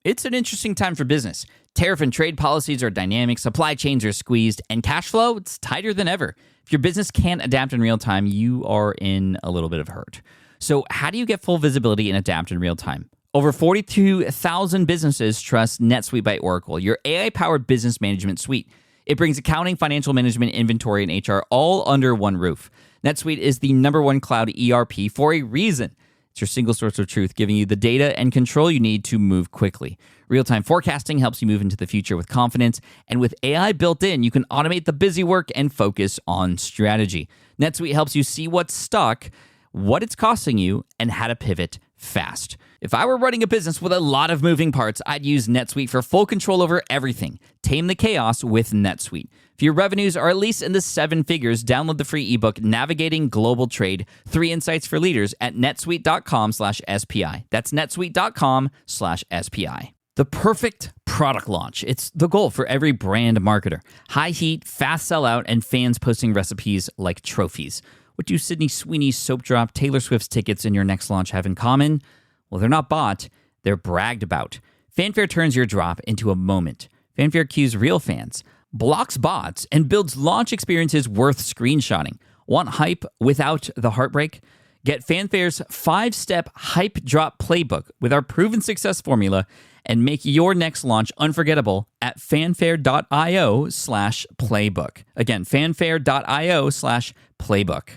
It's an interesting time for business. Tariff and trade policies are dynamic, supply chains are squeezed, and cash flow, it's tighter than ever. If your business can't adapt in real time, you are in a little bit of hurt. So how do you get full visibility and adapt in real time? Over 42,000 businesses trust NetSuite by Oracle, your AI-powered business management suite. It brings accounting, financial management, inventory, and HR all under one roof. NetSuite is the #1 cloud ERP for a reason. It's your single source of truth, giving you the data and control you need to move quickly. Real-time forecasting helps you move into the future with confidence, and with AI built in, you can automate the busy work and focus on strategy. NetSuite helps you see what's stuck, what it's costing you, and how to pivot fast. If I were running a business with a lot of moving parts, I'd use NetSuite for full control over everything. Tame the chaos with NetSuite. If your revenues are at least in the 7 figures, download the free ebook, Navigating Global Trade, 3 Insights for Leaders at netsuite.com/SPI. That's netsuite.com/SPI. The perfect product launch. It's the goal for every brand marketer. High heat, fast sellout, and fans posting recipes like trophies. What do Sydney Sweeney's soap drop, Taylor Swift's tickets, and your next launch have in common? Well, they're not bought, they're bragged about. Fanfare turns your drop into a moment. Fanfare cues real fans, blocks bots, and builds launch experiences worth screenshotting. Want hype without the heartbreak? Get Fanfare's 5-step hype drop playbook with our proven success formula and make your next launch unforgettable at fanfare.io/playbook. Again, fanfare.io/playbook.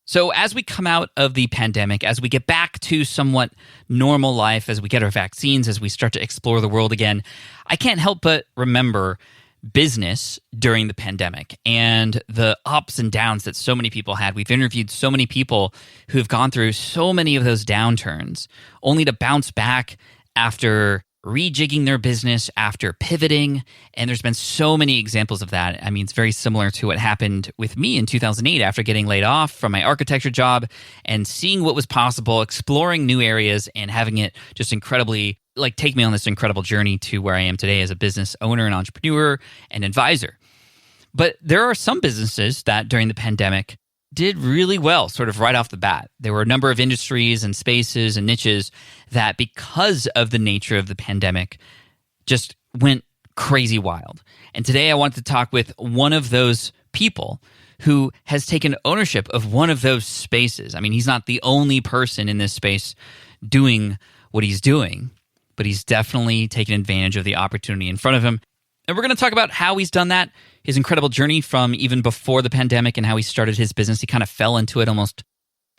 So as we come out of the pandemic, as we get back to somewhat normal life, as we get our vaccines, as we start to explore the world again, I can't help but remember business during the pandemic and the ups and downs that so many people had. We've interviewed so many people who have gone through so many of those downturns, only to bounce back after rejigging their business, after pivoting, and there's been so many examples of that. I mean, it's very similar to what happened with me in 2008 after getting laid off from my architecture job and seeing what was possible, exploring new areas, and having it just incredibly, take me on this incredible journey to where I am today as a business owner and entrepreneur and advisor. But there are some businesses that during the pandemic did really well, sort of right off the bat. There were a number of industries and spaces and niches that, because of the nature of the pandemic, just went crazy wild. And today I want to talk with one of those people who has taken ownership of one of those spaces. I mean, he's not the only person in this space doing what he's doing, but he's definitely taken advantage of the opportunity in front of him. And we're going to talk about how he's done that, his incredible journey from even before the pandemic and how he started his business. He kind of fell into it almost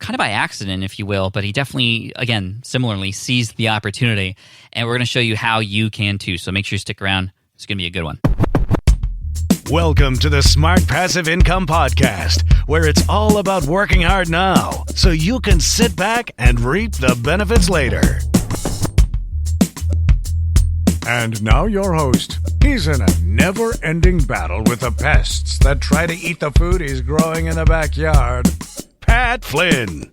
kind of by accident, if you will, but he definitely, again, similarly seized the opportunity. And we're going to show you how you can too. So make sure you stick around. It's going to be a good one. Welcome to the Smart Passive Income Podcast, where it's all about working hard now so you can sit back and reap the benefits later. And now your host. He's in a never-ending battle with the pests that try to eat the food he's growing in the backyard. Pat Flynn.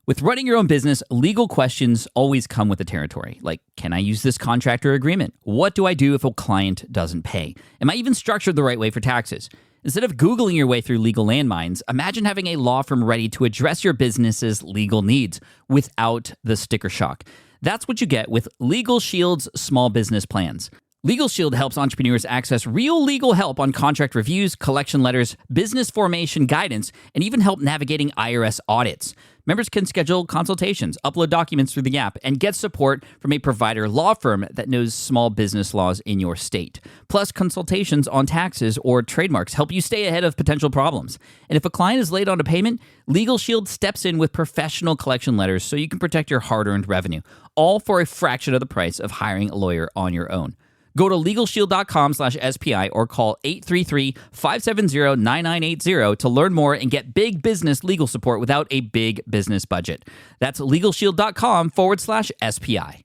With running your own business, legal questions always come with the territory. Like, can I use this contract or agreement? What do I do if a client doesn't pay? Am I even structured the right way for taxes? Instead of Googling your way through legal landmines, imagine having a law firm ready to address your business's legal needs without the sticker shock. That's what you get with Legal Shield's small business plans. Legal Shield helps entrepreneurs access real legal help on contract reviews, collection letters, business formation guidance, and even help navigating IRS audits. Members can schedule consultations, upload documents through the app, and get support from a provider law firm that knows small business laws in your state. Plus, consultations on taxes or trademarks help you stay ahead of potential problems. And if a client is late on a payment, Legal Shield steps in with professional collection letters so you can protect your hard-earned revenue, all for a fraction of the price of hiring a lawyer on your own. Go to LegalShield.com/SPI or call 833-570-9980 to learn more and get big business legal support without a big business budget. That's LegalShield.com/SPI.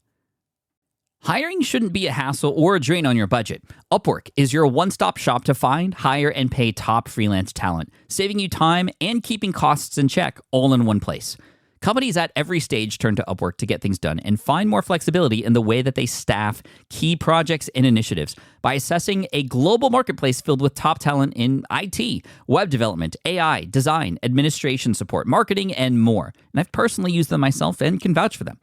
Hiring shouldn't be a hassle or a drain on your budget. Upwork is your one-stop shop to find, hire, and pay top freelance talent, saving you time and keeping costs in check all in one place. Companies at every stage turn to Upwork to get things done and find more flexibility in the way that they staff key projects and initiatives by assessing a global marketplace filled with top talent in IT, web development, AI, design, administration support, marketing, and more. And I've personally used them myself and can vouch for them.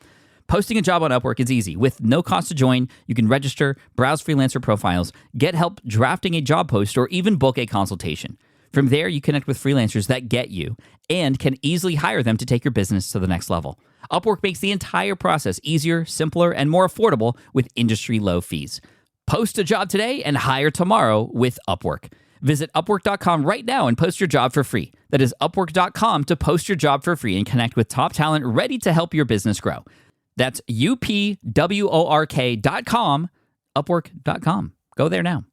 Posting a job on Upwork is easy. With no cost to join, you can register, browse freelancer profiles, get help drafting a job post, or even book a consultation. From there, you connect with freelancers that get you and can easily hire them to take your business to the next level. Upwork makes the entire process easier, simpler, and more affordable with industry-low fees. Post a job today and hire tomorrow with Upwork. Visit Upwork.com right now and post your job for free. That is Upwork.com to post your job for free and connect with top talent ready to help your business grow. That's UPWORK.com, Upwork.com. Go there now.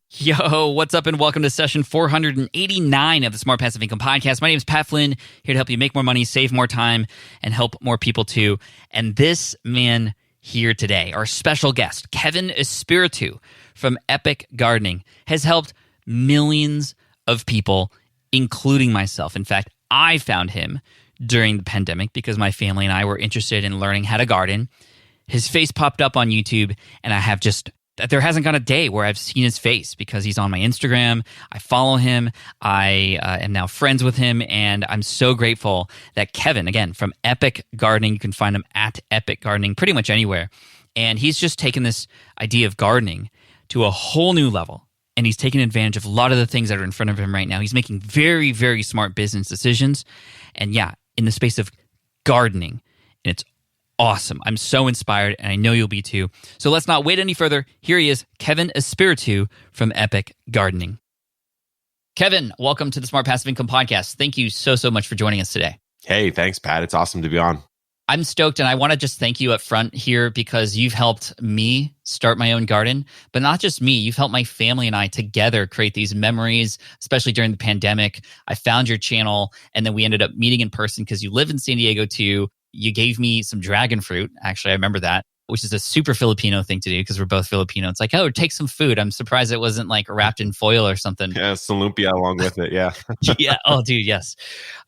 Yo, what's up and welcome to session 489 of the Smart Passive Income Podcast. My name is Pat Flynn, here to help you make more money, save more time, and help more people too. And this man here today, our special guest, Kevin Espiritu from Epic Gardening, has helped millions of people, including myself. In fact, I found him during the pandemic because my family and I were interested in learning how to garden. His face popped up on YouTube, and there hasn't gone a day where I've seen his face because he's on my Instagram. I follow him. I am now friends with him, and I'm so grateful that Kevin, again, from Epic Gardening, you can find him at Epic Gardening pretty much anywhere, and he's just taken this idea of gardening to a whole new level. And he's taking advantage of a lot of the things that are in front of him right now. He's making very, very smart business decisions. And yeah, in the space of gardening. And it's awesome. I'm so inspired, and I know you'll be too. So let's not wait any further. Here he is, Kevin Espiritu from Epic Gardening. Kevin, welcome to the Smart Passive Income Podcast. Thank you so much for joining us today. Hey, thanks, Pat. It's awesome to be on. I'm stoked, and I want to just thank you up front here because you've helped me start my own garden, but not just me. You've helped my family and I together create these memories, especially during the pandemic. I found your channel, and then we ended up meeting in person because you live in San Diego too. You gave me some dragon fruit. Actually, I remember that, which is a super Filipino thing to do because we're both Filipino. It's like, oh, take some food. I'm surprised it wasn't like wrapped in foil or something. Yeah, some lumpia along with it, yeah. Yeah, oh, dude, yes.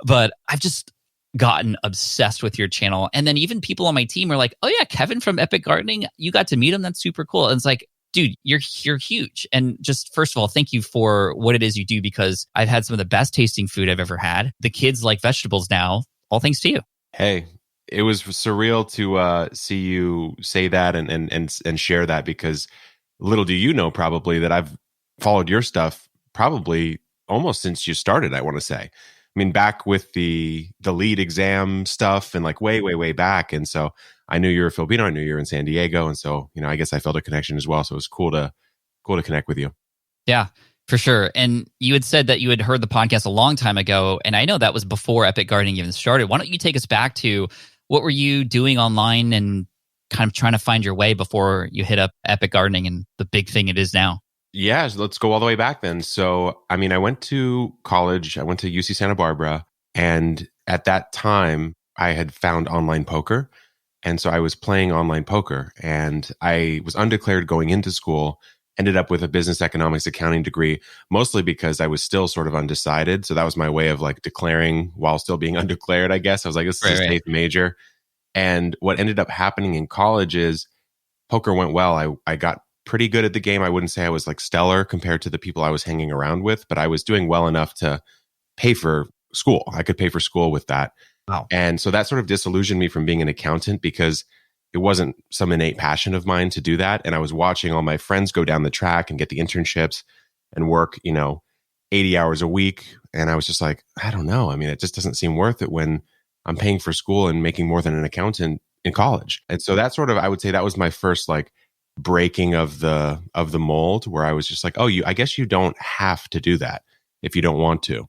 But I've just gotten obsessed with your channel. And then even people on my team are like, oh yeah, Kevin from Epic Gardening, you got to meet him. That's super cool. And it's like, dude, you're huge. And just first of all, thank you for what it is you do because I've had some of the best tasting food I've ever had. The kids like vegetables now, all thanks to you. Hey, it was surreal to see you say that and share that because little do you know probably that I've followed your stuff probably almost since you started, I want to say. I mean, back with the lead exam stuff and like way back. And so I knew you were Filipino. I knew you were in San Diego. And so, I guess I felt a connection as well. So it was cool to connect with you. Yeah, for sure. And you had said that you had heard the podcast a long time ago. And I know that was before Epic Gardening even started. Why don't you take us back to what were you doing online and kind of trying to find your way before you hit up Epic Gardening and the big thing it is now? Yeah, so let's go all the way back then. So, I mean, I went to college. I went to UC Santa Barbara. And at that time, I had found online poker. And so I was playing online poker. And I was undeclared going into school, ended up with a business economics accounting degree, mostly because I was still sort of undecided. So that was my way of like declaring while still being undeclared, I guess. I was like, this is a safe major. And what ended up happening in college is poker went well. I got pretty good at the game. I wouldn't say I was like stellar compared to the people I was hanging around with, but I was doing well enough to pay for school. I could pay for school with that. Wow. And so that sort of disillusioned me from being an accountant because it wasn't some innate passion of mine to do that. And I was watching all my friends go down the track and get the internships and work, 80 hours a week. And I was just like, I don't know. I mean, it just doesn't seem worth it when I'm paying for school and making more than an accountant in college. And so that sort of, I would say that was my first like breaking of the mold where I was just like, oh, I guess you don't have to do that if you don't want to.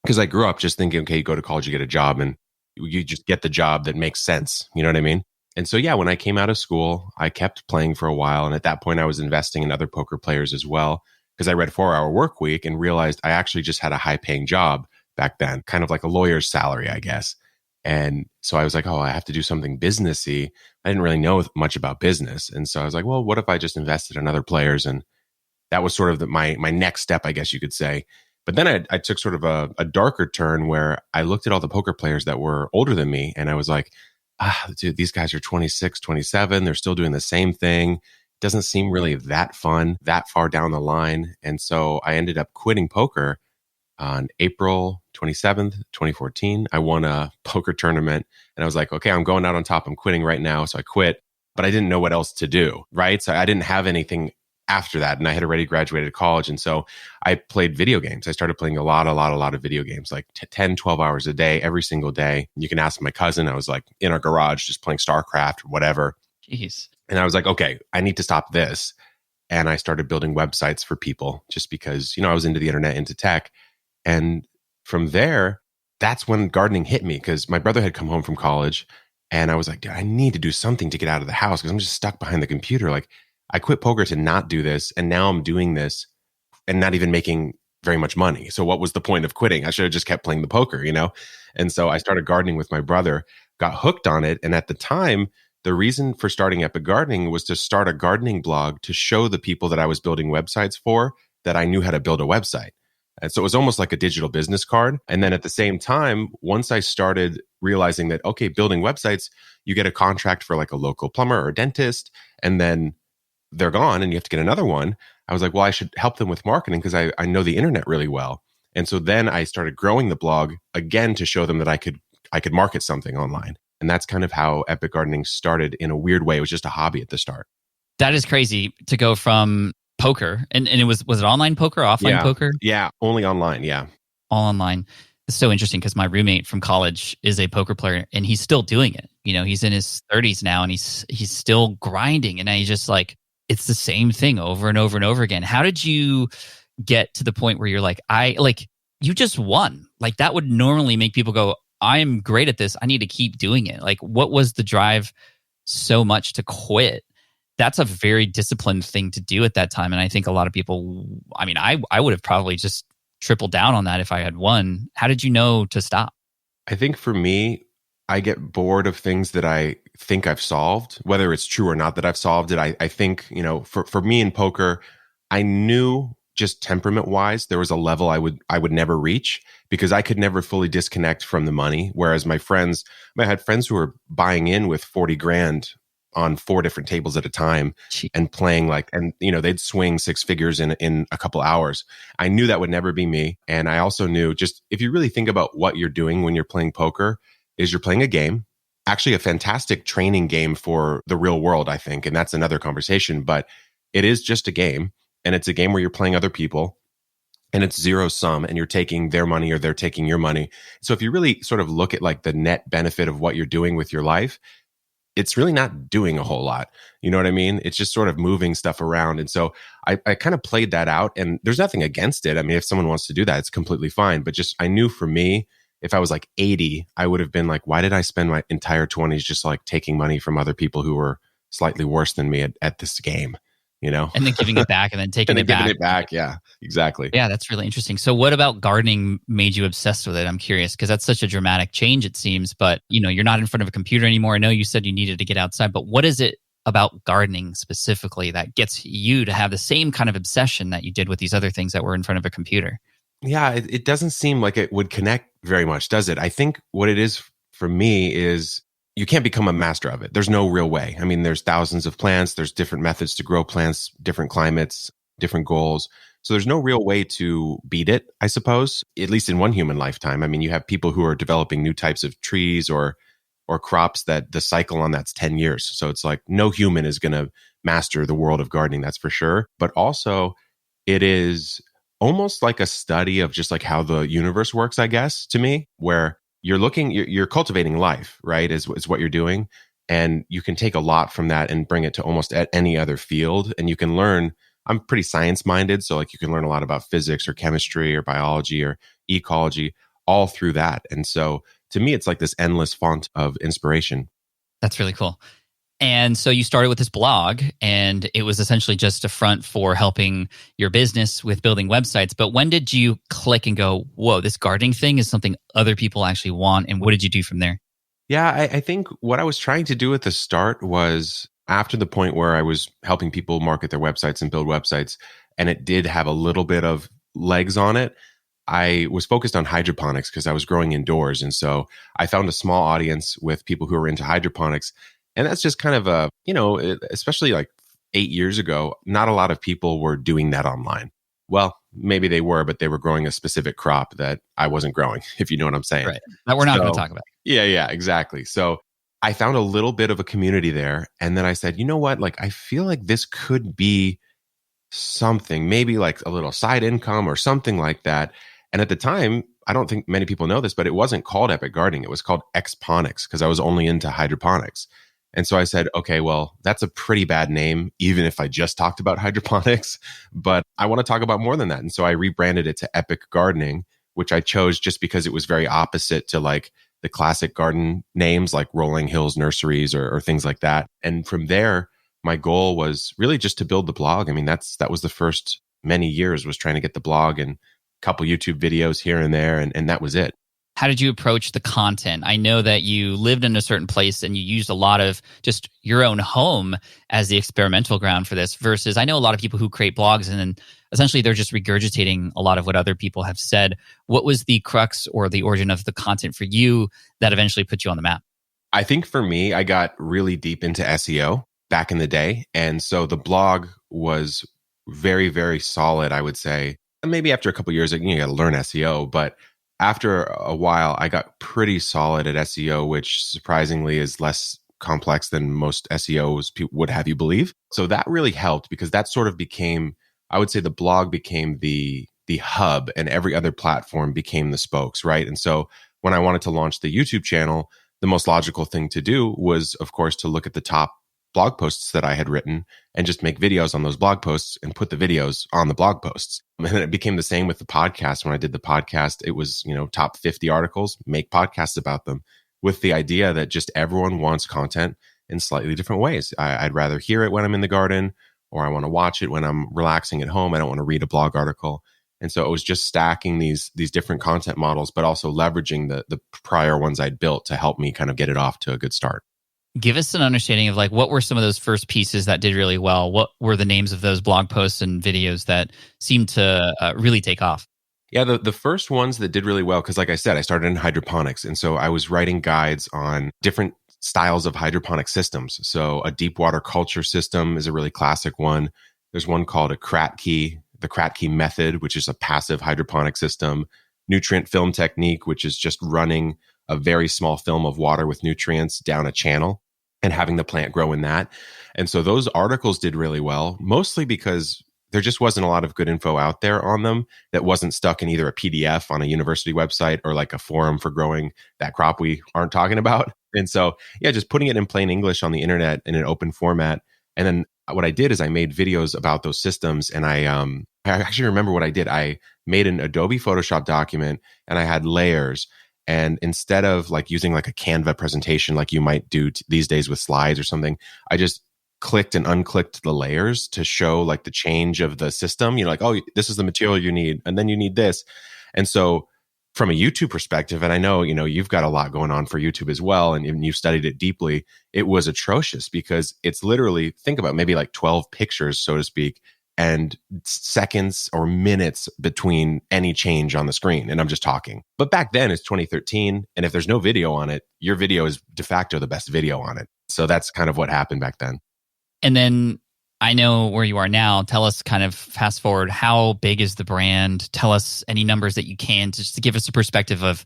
Because I grew up just thinking, okay, you go to college, you get a job and you just get the job that makes sense. You know what I mean? And so, yeah, when I came out of school, I kept playing for a while. And at that point, I was investing in other poker players as well because I read 4-Hour Workweek and realized I actually just had a high paying job back then, kind of like a lawyer's salary, I guess. And so I was like, oh, I have to do something businessy. I didn't really know much about business. And so I was like, well, what if I just invested in other players? And that was sort of my next step, I guess you could say. But then I took sort of a darker turn where I looked at all the poker players that were older than me. And I was like, dude, these guys are 26, 27. They're still doing the same thing. Doesn't seem really that fun, that far down the line. And so I ended up quitting poker on April 27th, 2014, I won a poker tournament and I was like, okay, I'm going out on top. I'm quitting right now. So I quit, but I didn't know what else to do, right? So I didn't have anything after that. And I had already graduated college. And so I played video games. I started playing a lot of video games, like 10, 12 hours a day, every single day. You can ask my cousin. I was like in our garage, just playing StarCraft or whatever. Jeez. And I was like, okay, I need to stop this. And I started building websites for people just because, I was into the internet, into tech. And from there, that's when gardening hit me because my brother had come home from college and I was like, dude, I need to do something to get out of the house because I'm just stuck behind the computer. Like I quit poker to not do this. And now I'm doing this and not even making very much money. So what was the point of quitting? I should have just kept playing the poker, And so I started gardening with my brother, got hooked on it. And at the time, the reason for starting Epic Gardening was to start a gardening blog to show the people that I was building websites for that I knew how to build a website. And so it was almost like a digital business card. And then at the same time, once I started realizing that, okay, building websites, you get a contract for like a local plumber or dentist, and then they're gone and you have to get another one. I was like, well, I should help them with marketing because I know the internet really well. And so then I started growing the blog again to show them that I could market something online. And that's kind of how Epic Gardening started in a weird way. It was just a hobby at the start. That is crazy to go from poker and it was it online poker, offline poker? Yeah, only online. Yeah. All online. It's so interesting because my roommate from college is a poker player and he's still doing it. He's in his 30s now and he's still grinding. And he's just like, it's the same thing over and over and over again. How did you get to the point where you're like, you just won? Like that would normally make people go, I am great at this. I need to keep doing it. Like what was the drive so much to quit? That's a very disciplined thing to do at that time. And I think a lot of people, I would have probably just tripled down on that if I had won. How did you know to stop? I think for me, I get bored of things that I think I've solved, whether it's true or not that I've solved it. I think, for me in poker, I knew just temperament wise, there was a level I would never reach because I could never fully disconnect from the money. Whereas I had friends who were buying in with 40 grand on 4 different tables at a time and playing they'd swing 6 figures in a couple hours. I knew that would never be me. And I also knew just if you really think about what you're doing when you're playing poker is you're playing a game, actually a fantastic training game for the real world, I think. And that's another conversation, but it is just a game and it's a game where you're playing other people and it's zero sum and you're taking their money or they're taking your money. So if you really sort of look at like the net benefit of what you're doing with your life, it's really not doing a whole lot. You know what I mean? It's just sort of moving stuff around. And so I kind of played that out and there's nothing against it. I mean, if someone wants to do that, it's completely fine. But just, I knew for me, if I was like 80, I would have been like, why did I spend my entire 20s just like taking money from other people who were slightly worse than me at this game, And then giving it back and then taking it back. Giving it back. Yeah, exactly. Yeah, that's really interesting. So what about gardening made you obsessed with it? I'm curious because that's such a dramatic change, it seems. But, you're not in front of a computer anymore. I know you said you needed to get outside, but what is it about gardening specifically that gets you to have the same kind of obsession that you did with these other things that were in front of a computer? Yeah, it doesn't seem like it would connect very much, does it? I think what it is for me is you can't become a master of it. There's no real way. I mean, there's thousands of plants. There's different methods to grow plants, different climates, different goals. So there's no real way to beat it, I suppose, at least in one human lifetime. I mean, you have people who are developing new types of trees or crops that the cycle on that's 10 years. So it's like no human is going to master the world of gardening, that's for sure. But also it is almost like a study of just like how the universe works, I guess, to me, where you're cultivating life, right? Is what you're doing. And you can take a lot from that and bring it to almost any other field. And you can learn, I'm pretty science minded. So like you can learn a lot about physics or chemistry or biology or ecology all through that. And so to me, it's like this endless font of inspiration. That's really cool. And so you started with this blog and it was essentially just a front for helping your business with building websites. But when did you click and go, whoa, this gardening thing is something other people actually want? And what did you do from there? Yeah, I think what I was trying to do at the start was after the point where I was helping people market their websites and build websites, and it did have a little bit of legs on it, I was focused on hydroponics because I was growing indoors. And so I found a small audience with people who were into hydroponics. And that's just kind of especially like 8 years ago, not a lot of people were doing that online. Well, maybe they were, but they were growing a specific crop that I wasn't growing, if you know what I'm saying. Right. That we're not going to So, talk about. yeah, exactly. So I found a little bit of a community there. And then I said, you know what? Like, I feel like this could be something, maybe like a little side income or something like that. And at the time, I don't think many people know this, but it wasn't called Epic Gardening. It was called Xponics because I was only into hydroponics. And so I said, okay, well, that's a pretty bad name, even if I just talked about hydroponics, but I want to talk about more than that. And so I rebranded it to Epic Gardening, which I chose just because it was very opposite to like the classic garden names like Rolling Hills Nurseries or things like that. And from there, my goal was really just to build the blog. I mean, that was the first many years, was trying to get the blog and a couple YouTube videos here and there. And that was it. How did you approach the content? I know that you lived in a certain place and you used a lot of just your own home as the experimental ground for this, versus I know a lot of people who create blogs and then essentially they're just regurgitating a lot of what other people have said. What was the crux or the origin of the content for you that eventually put you on the map? I think for me, I got really deep into SEO back in the day. And so the blog was very, very solid, I would say. And maybe after a couple of years, you got to learn SEO, but after a while, I got pretty solid at SEO, which surprisingly is less complex than most SEOs would have you believe. So that really helped because that sort of became, I would say the blog became the hub and every other platform became the spokes, right? And so when I wanted to launch the YouTube channel, the most logical thing to do was, of course, to look at the top blog posts that I had written and just make videos on those blog posts and put the videos on the blog posts. And then it became the same with the podcast. When I did the podcast, it was, top 50 articles, make podcasts about them, with the idea that just everyone wants content in slightly different ways. I'd rather hear it when I'm in the garden, or I want to watch it when I'm relaxing at home. I don't want to read a blog article. And so it was just stacking these different content models, but also leveraging the prior ones I'd built to help me kind of get it off to a good start. Give us an understanding of like, what were some of those first pieces that did really well? What were the names of those blog posts and videos that seemed to really take off? Yeah, the first ones that did really well, because like I said, I started in hydroponics. And so I was writing guides on different styles of hydroponic systems. So a deep water culture system is a really classic one. There's one called the Kratky method, which is a passive hydroponic system. Nutrient film technique, which is just running a very small film of water with nutrients down a channel and having the plant grow in that. And so those articles did really well, mostly because there just wasn't a lot of good info out there on them that wasn't stuck in either a PDF on a university website or like a forum for growing that crop we aren't talking about. And so, yeah, just putting it in plain English on the internet in an open format. And then what I did is I made videos about those systems. And I actually remember what I did. I made an Adobe Photoshop document and I had layers. And instead of like using like a Canva presentation like you might do these days with slides or something, I just clicked and unclicked the layers to show like the change of the system. Like, oh, this is the material you need, and then you need this. And so from a YouTube perspective, and I know, you've got a lot going on for YouTube as well, and you've studied it deeply, it was atrocious because it's literally, think about maybe like 12 pictures, so to speak, and seconds or minutes between any change on the screen. And I'm just talking. But back then it's 2013. And if there's no video on it, your video is de facto the best video on it. So that's kind of what happened back then. And then I know where you are now. Tell us, kind of fast forward, how big is the brand? Tell us any numbers that you can, just to give us a perspective of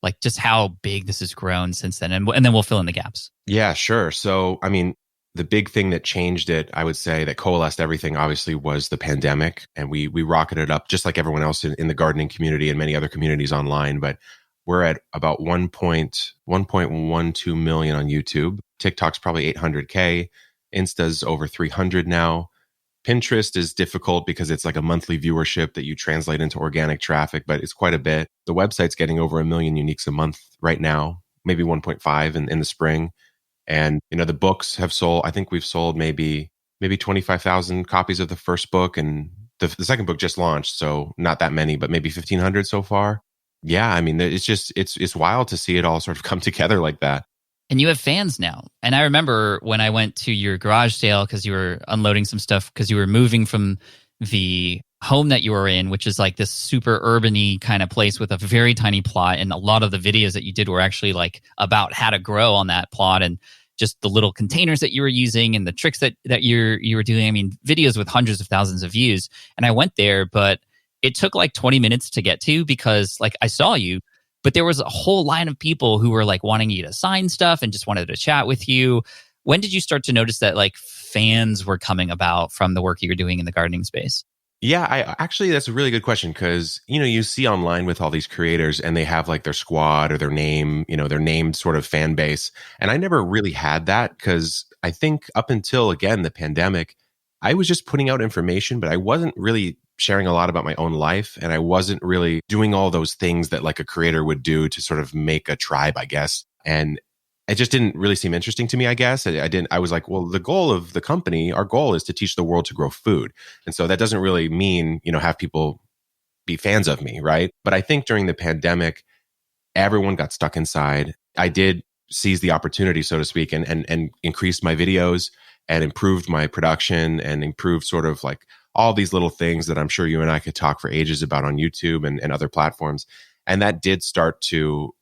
like just how big this has grown since then. And then we'll fill in the gaps. Yeah, sure. So, I mean, the big thing that changed it, I would say, that coalesced everything, obviously, was the pandemic. And we rocketed up just like everyone else in the gardening community and many other communities online. But we're at about 1.12 million on YouTube. TikTok's probably 800K. Insta's over 300 now. Pinterest is difficult because it's like a monthly viewership that you translate into organic traffic, but it's quite a bit. The website's getting over 1 million uniques a month right now, maybe 1.5 in the spring. And, the books have sold, I think we've sold maybe 25,000 copies of the first book. And the second book just launched, so not that many, but maybe 1,500 so far. Yeah, I mean, it's just, it's wild to see it all sort of come together like that. And you have fans now. And I remember when I went to your garage sale because you were unloading some stuff because you were moving from the home that you were in, which is like this super urban-y kind of place with a very tiny plot. And a lot of the videos that you did were actually like about how to grow on that plot and just the little containers that you were using and the tricks that you were doing. I mean, videos with hundreds of thousands of views. And I went there, but it took like 20 minutes to get to because like I saw you, but there was a whole line of people who were like wanting you to sign stuff and just wanted to chat with you. When did you start to notice that like fans were coming about from the work you were doing in the gardening space? Yeah, I actually, that's a really good question because, you see online with all these creators and they have like their squad or their name, their named sort of fan base. And I never really had that because I think up until, again, the pandemic, I was just putting out information, but I wasn't really sharing a lot about my own life. And I wasn't really doing all those things that like a creator would do to sort of make a tribe, I guess. And it just didn't really seem interesting to me, I guess. I was like, well, the goal of the company, our goal is to teach the world to grow food. And so that doesn't really mean, have people be fans of me, right? But I think during the pandemic, everyone got stuck inside. I did seize the opportunity, so to speak, and increased my videos and improved my production and improved sort of like all these little things that I'm sure you and I could talk for ages about on YouTube and other platforms. And that did start to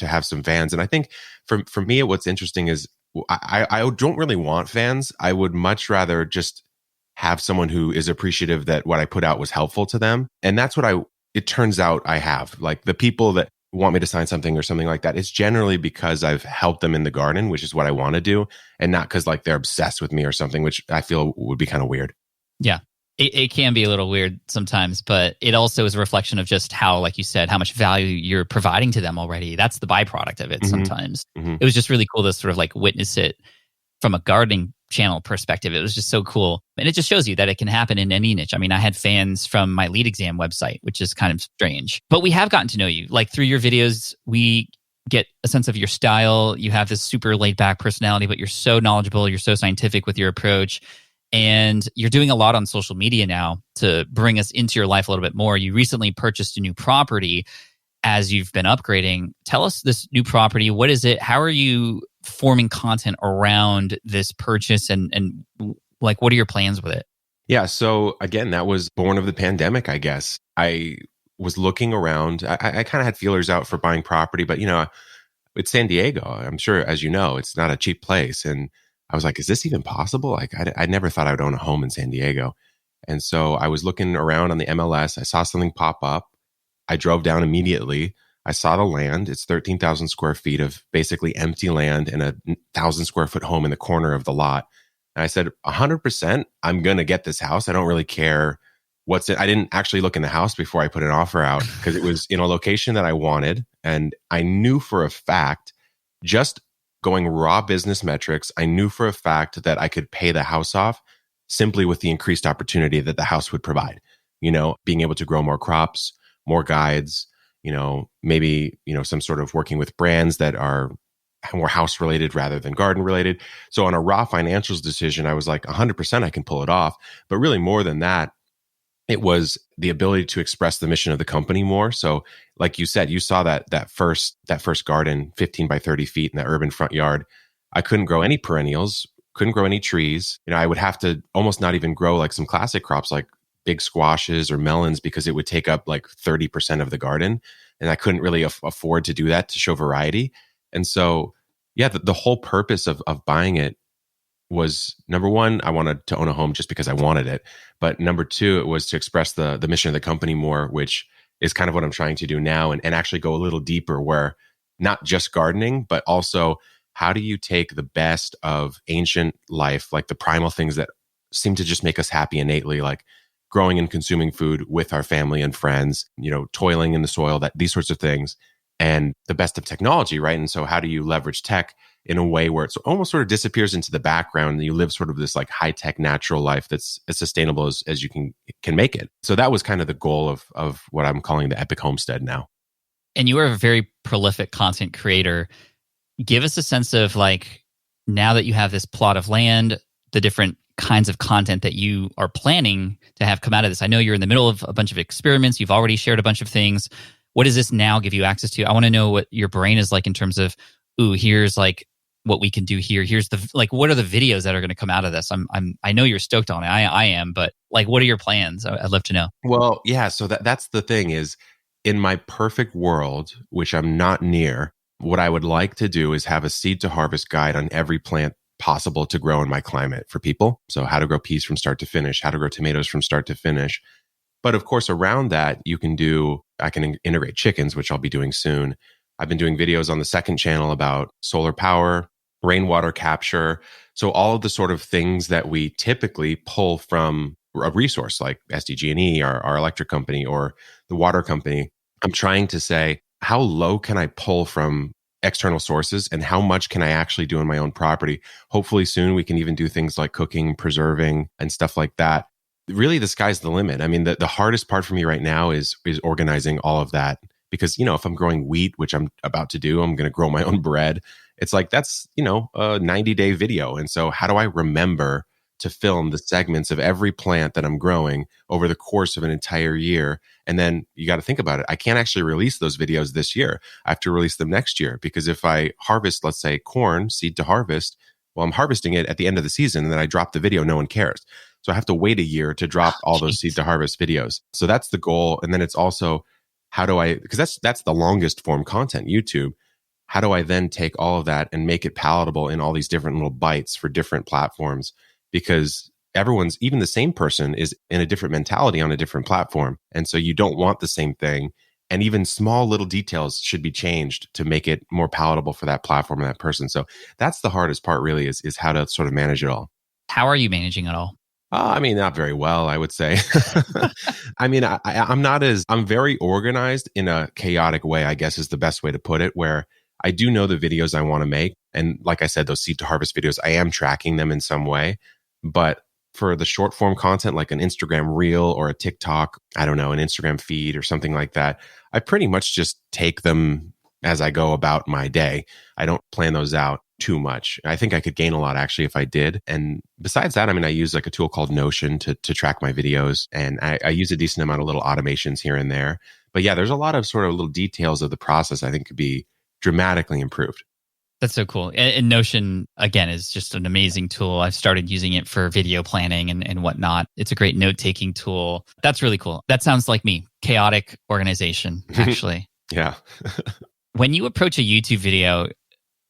have some fans. And I think for me, what's interesting is I don't really want fans. I would much rather just have someone who is appreciative that what I put out was helpful to them. And that's what it turns out I have. Like the people that want me to sign something or something like that, it's generally because I've helped them in the garden, which is what I want to do, and not because like they're obsessed with me or something, which I feel would be kind of weird. Yeah. It can be a little weird sometimes, but it also is a reflection of just how, like you said, how much value you're providing to them already. That's the byproduct of it sometimes. Mm-hmm. It was just really cool to sort of like witness it from a gardening channel perspective. It was just so cool. And it just shows you that it can happen in any niche. I mean, I had fans from my lead exam website, which is kind of strange. But we have gotten to know you. Like through your videos, we get a sense of your style. You have this super laid back personality, but you're so knowledgeable. You're so scientific with your approach. And you're doing a lot on social media now to bring us into your life a little bit more. You recently purchased a new property as you've been upgrading. Tell us this new property. What is it? How are you forming content around this purchase? And like, what are your plans with it? Yeah. So again, that was born of the pandemic, I guess. I was looking around. I kind of had feelers out for buying property, but it's San Diego. I'm sure, as you know, it's not a cheap place. And I was like, is this even possible? Like, I never thought I would own a home in San Diego. And so I was looking around on the MLS. I saw something pop up. I drove down immediately. I saw the land. It's 13,000 square feet of basically empty land and a 1,000 square foot home in the corner of the lot. And I said, 100%, I'm going to get this house. I don't really care what's it. I didn't actually look in the house before I put an offer out because it was in a location that I wanted. And I knew for a fact, just going raw business metrics, I knew for a fact that I could pay the house off simply with the increased opportunity that the house would provide. Being able to grow more crops, more guides, maybe, some sort of working with brands that are more house related rather than garden related. So on a raw financials decision, I was like 100% I can pull it off. But really more than that, it was the ability to express the mission of the company more. So like you said, you saw that first garden, 15 by 30 feet in the urban front yard. I couldn't grow any perennials, couldn't grow any trees. I would have to almost not even grow like some classic crops like big squashes or melons because it would take up like 30% of the garden. And I couldn't really afford to do that to show variety. And so, yeah, the whole purpose of buying it was, number one, I wanted to own a home just because I wanted it. But number two, it was to express the mission of the company more, which is kind of what I'm trying to do now and actually go a little deeper where not just gardening, but also how do you take the best of ancient life, like the primal things that seem to just make us happy innately, like growing and consuming food with our family and friends, toiling in the soil, these sorts of things, and the best of technology, right? And so how do you leverage tech in a way where it almost sort of disappears into the background and you live sort of this like high-tech natural life that's as sustainable as you can make it. So that was kind of the goal of what I'm calling the Epic Homestead now. And you are a very prolific content creator. Give us a sense of like, now that you have this plot of land, the different kinds of content that you are planning to have come out of this. I know you're in the middle of a bunch of experiments. You've already shared a bunch of things. What does this now give you access to? I want to know what your brain is like in terms of, here's like what we can do here. Here's what are the videos that are going to come out of this? I know you're stoked on it. I am, but like, what are your plans? I'd love to know. Well, yeah. So that's the thing is, in my perfect world, which I'm not near, what I would like to do is have a seed to harvest guide on every plant possible to grow in my climate for people. So how to grow peas from start to finish, how to grow tomatoes from start to finish. But of course, around that, I can integrate chickens, which I'll be doing soon. I've been doing videos on the second channel about solar power, rainwater capture. So all of the sort of things that we typically pull from a resource like SDG&E, our electric company, or the water company. I'm trying to say, how low can I pull from external sources and how much can I actually do on my own property? Hopefully soon we can even do things like cooking, preserving, and stuff like that. Really, the sky's the limit. I mean, the hardest part for me right now is organizing all of that because, if I'm growing wheat, which I'm about to do, I'm going to grow my own bread. It's like, that's, a 90-day video. And so how do I remember to film the segments of every plant that I'm growing over the course of an entire year? And then you got to think about it. I can't actually release those videos this year. I have to release them next year because if I harvest, let's say, corn, seed to harvest, well, I'm harvesting it at the end of the season and then I drop the video, no one cares. So I have to wait a year to drop all those seed to harvest videos. So that's the goal. And then it's also, because that's the longest form content, YouTube. How do I then take all of that and make it palatable in all these different little bites for different platforms? Because even the same person is in a different mentality on a different platform. And so you don't want the same thing. And even small little details should be changed to make it more palatable for that platform and that person. So that's the hardest part really is how to sort of manage it all. How are you managing it all? I mean, not very well, I would say. I mean, I'm very organized in a chaotic way, I guess is the best way to put it, where I do know the videos I want to make. And like I said, those seed to harvest videos, I am tracking them in some way. But for the short form content, like an Instagram reel or a TikTok, I don't know, an Instagram feed or something like that, I pretty much just take them as I go about my day. I don't plan those out too much. I think I could gain a lot actually if I did. And besides that, I mean, I use like a tool called Notion to track my videos. And I use a decent amount of little automations here and there. But yeah, there's a lot of sort of little details of the process I think could be dramatically improved. That's so cool. And Notion, again, is just an amazing tool. I've started using it for video planning and whatnot. It's a great note-taking tool. That's really cool. That sounds like me. Chaotic organization, actually. Yeah. When you approach a YouTube video,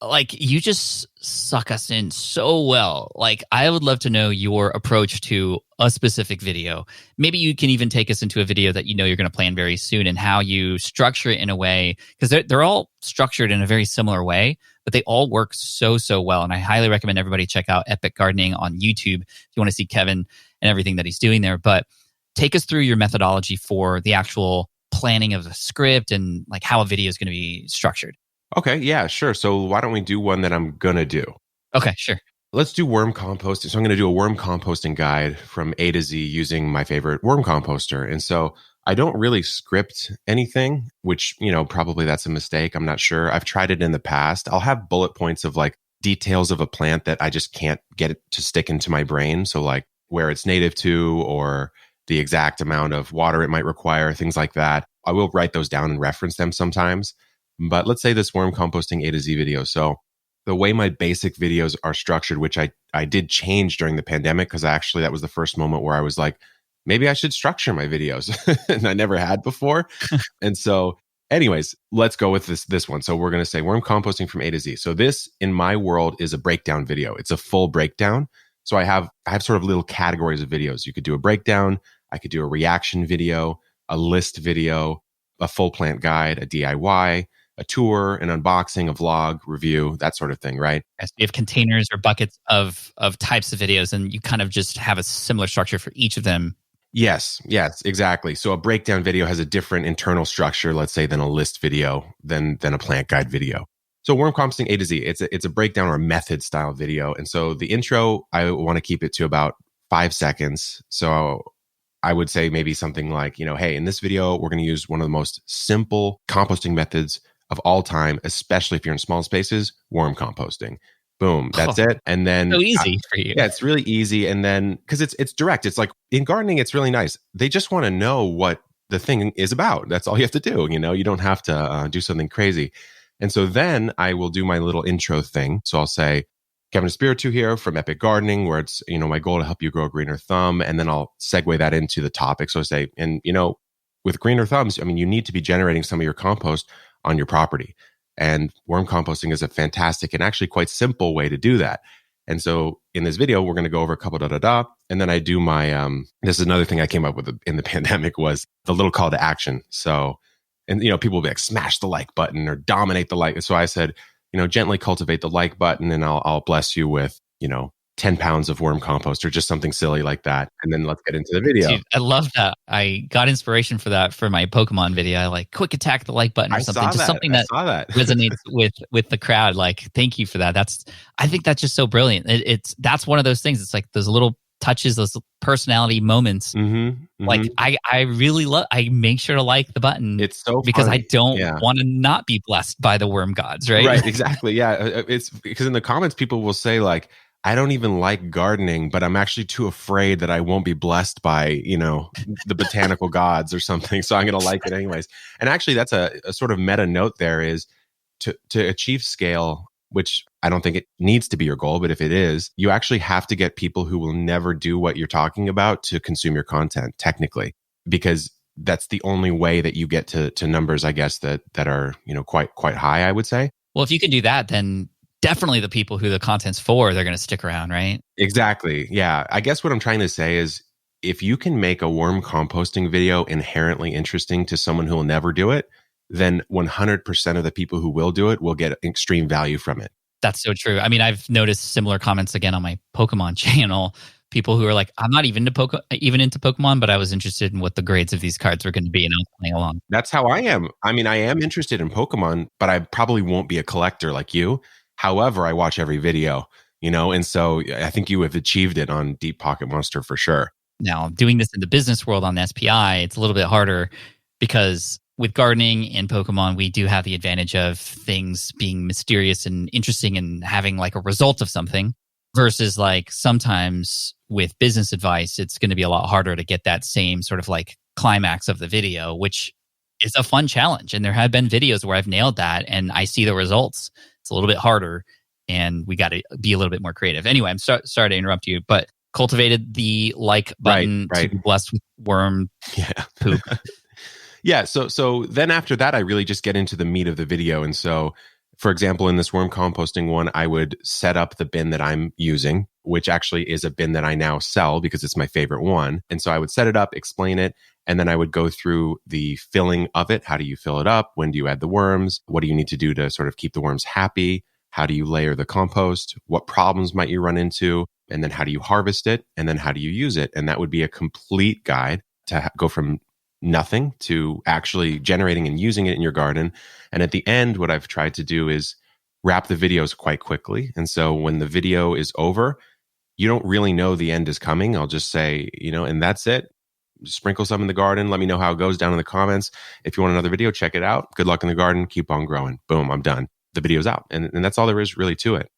like you just suck us in so well. Like I would love to know your approach to a specific video. Maybe you can even take us into a video that you're going to plan very soon and how you structure it in a way, because they're all structured in a very similar way, but they all work so well. And I highly recommend everybody check out Epic Gardening on YouTube if you want to see Kevin and everything that he's doing there. But take us through your methodology for the actual planning of the script and like how a video is going to be structured. Okay, yeah, sure. So why don't we do one that I'm going to do? Okay, sure. Let's do worm composting. So I'm going to do a worm composting guide from A to Z using my favorite worm composter. And so I don't really script anything, which, probably that's a mistake. I'm not sure. I've tried it in the past. I'll have bullet points of like details of a plant that I just can't get it to stick into my brain. So like where it's native to or the exact amount of water it might require, things like that. I will write those down and reference them sometimes. But let's say this worm composting A to Z video. So the way my basic videos are structured, which I did change during the pandemic, because actually that was the first moment where I was like, maybe I should structure my videos. And I never had before. And so anyways, let's go with this one. So we're going to say worm composting from A to Z. So this in my world is a breakdown video. It's a full breakdown. So I have sort of little categories of videos. You could do a breakdown. I could do a reaction video, a list video, a full plant guide, a DIY, a tour, an unboxing, a vlog, review, that sort of thing, right? Yes, you have containers or buckets of types of videos, and you kind of just have a similar structure for each of them. Yes, exactly. So a breakdown video has a different internal structure, let's say, than a list video, than a plant guide video. So worm composting A to Z, it's a breakdown or a method style video. And so the intro, I want to keep it to about 5 seconds. So I would say maybe something like, hey, in this video, we're going to use one of the most simple composting methods of all time, especially if you're in small spaces, worm composting. Boom, that's it. And then so easy for you. Yeah, it's really easy. And then because it's direct, it's like in gardening, it's really nice. They just want to know what the thing is about. That's all you have to do. You don't have to do something crazy. And so then I will do my little intro thing. So I'll say, Kevin Espiritu here from Epic Gardening, where it's, my goal to help you grow a greener thumb. And then I'll segue that into the topic. So I say, and with greener thumbs, you need to be generating some of your compost on your property. And worm composting is a fantastic and actually quite simple way to do that. And so in this video, we're going to go over a couple And then I do my, this is another thing I came up with in the pandemic was the little call to action. So, and, people will be like, smash the like button or dominate the like. So I said, gently cultivate the like button and I'll bless you with, 10 pounds of worm compost or just something silly like that. And then let's get into the video. Dude, I love that. I got inspiration for that for my Pokemon video. I like quick attack the like button or something. Just something that resonates with the crowd. Like, thank you for that. I think that's just so brilliant. That's one of those things. It's like those little touches, those personality moments. Like I really love, I make sure to like the button. It's so because funny. I don't want to not be blessed by the worm gods, right? Right, exactly. Yeah. It's because in the comments, people will say like, I don't even like gardening, but I'm actually too afraid that I won't be blessed by, the botanical gods or something. So I'm going to like it anyways. And actually that's a sort of meta note there is to achieve scale, which I don't think it needs to be your goal, but if it is, you actually have to get people who will never do what you're talking about to consume your content technically, because that's the only way that you get to numbers, I guess, that are, quite high, I would say. Well, if you can do that, then definitely the people who the content's for, they're going to stick around, right? Exactly. Yeah. I guess what I'm trying to say is if you can make a worm composting video inherently interesting to someone who will never do it, then 100% of the people who will do it will get extreme value from it. That's so true. I mean, I've noticed similar comments again on my Pokemon channel. People who are like, I'm not even into Pokemon, but I was interested in what the grades of these cards were going to be, and I was playing along. That's how I am. I mean, I am interested in Pokemon, but I probably won't be a collector like you. However, I watch every video, and so I think you have achieved it on Deep Pocket Monster for sure. Now, doing this in the business world on SPI, it's a little bit harder because with gardening and Pokemon, we do have the advantage of things being mysterious and interesting and having like a result of something versus like sometimes with business advice, it's going to be a lot harder to get that same sort of like climax of the video, which is a fun challenge. And there have been videos where I've nailed that and I see the results. It's a little bit harder and we got to be a little bit more creative. Anyway, I'm sorry to interrupt you, but cultivated the like button to be blessed with worm poop. Yeah. So then after that, I really just get into the meat of the video. And so, for example, in this worm composting one, I would set up the bin that I'm using, which actually is a bin that I now sell because it's my favorite one. And so I would set it up, explain it, and then I would go through the filling of it. How do you fill it up? When do you add the worms? What do you need to do to sort of keep the worms happy? How do you layer the compost? What problems might you run into? And then how do you harvest it? And then how do you use it? And that would be a complete guide to go from nothing to actually generating and using it in your garden. And at the end, what I've tried to do is wrap the videos quite quickly. And so when the video is over, you don't really know the end is coming. I'll just say, and that's it. Sprinkle some in the garden. Let me know how it goes down in the comments. If you want another video, check it out. Good luck in the garden. Keep on growing. Boom, I'm done. The video's out. And that's all there is really to it.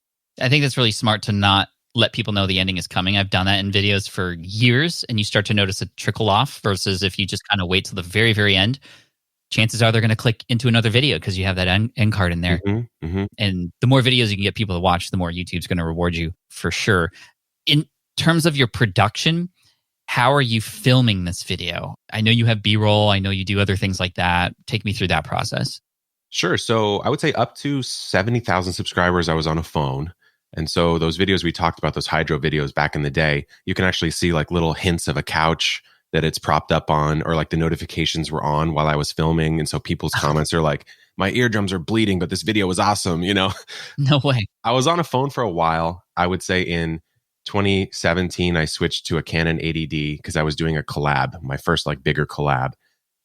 I think that's really smart to not let people know the ending is coming. I've done that in videos for years, and you start to notice a trickle off versus if you just kind of wait till the very, very end, chances are they're going to click into another video because you have that end card in there. And the more videos you can get people to watch, the more YouTube's going to reward you for sure. In terms of your production, how are you filming this video? I know you have B-roll. I know you do other things like that. Take me through that process. Sure. So I would say up to 70,000 subscribers, I was on a phone. And so those videos we talked about, those hydro videos back in the day, you can actually see like little hints of a couch that it's propped up on, or like the notifications were on while I was filming. And so people's comments are like, my eardrums are bleeding, but this video was awesome, No way. I was on a phone for a while. I would say in 2017, I switched to a Canon 80D because I was doing a collab, my first like bigger collab.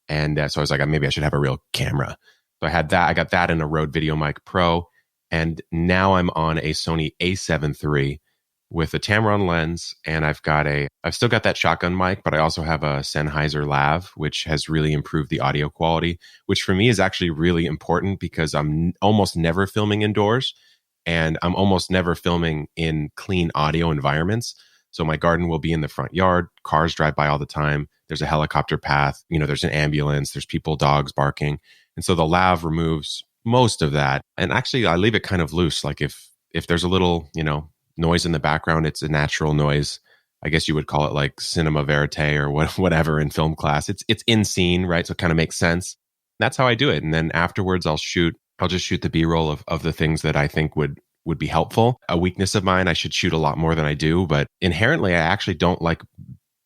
And so I was like, maybe I should have a real camera. So I had that. I got that in a Rode VideoMic Pro. And now I'm on a Sony a7 III with a Tamron lens. And I've still got that shotgun mic, but I also have a Sennheiser Lav, which has really improved the audio quality, which for me is actually really important because I'm almost never filming indoors and I'm almost never filming in clean audio environments. So my garden will be in the front yard. Cars drive by all the time. There's a helicopter path. There's an ambulance. There's people, dogs barking. And so the Lav removes most of that. And actually, I leave it kind of loose. Like if there's a little, noise in the background, it's a natural noise. I guess you would call it like cinema verite or whatever in film class. It's in scene, right? So it kind of makes sense. That's how I do it. And then afterwards, I'll just shoot the B-roll of the things that I think would would be helpful. A weakness of mine, I should shoot a lot more than I do, but inherently, I actually don't like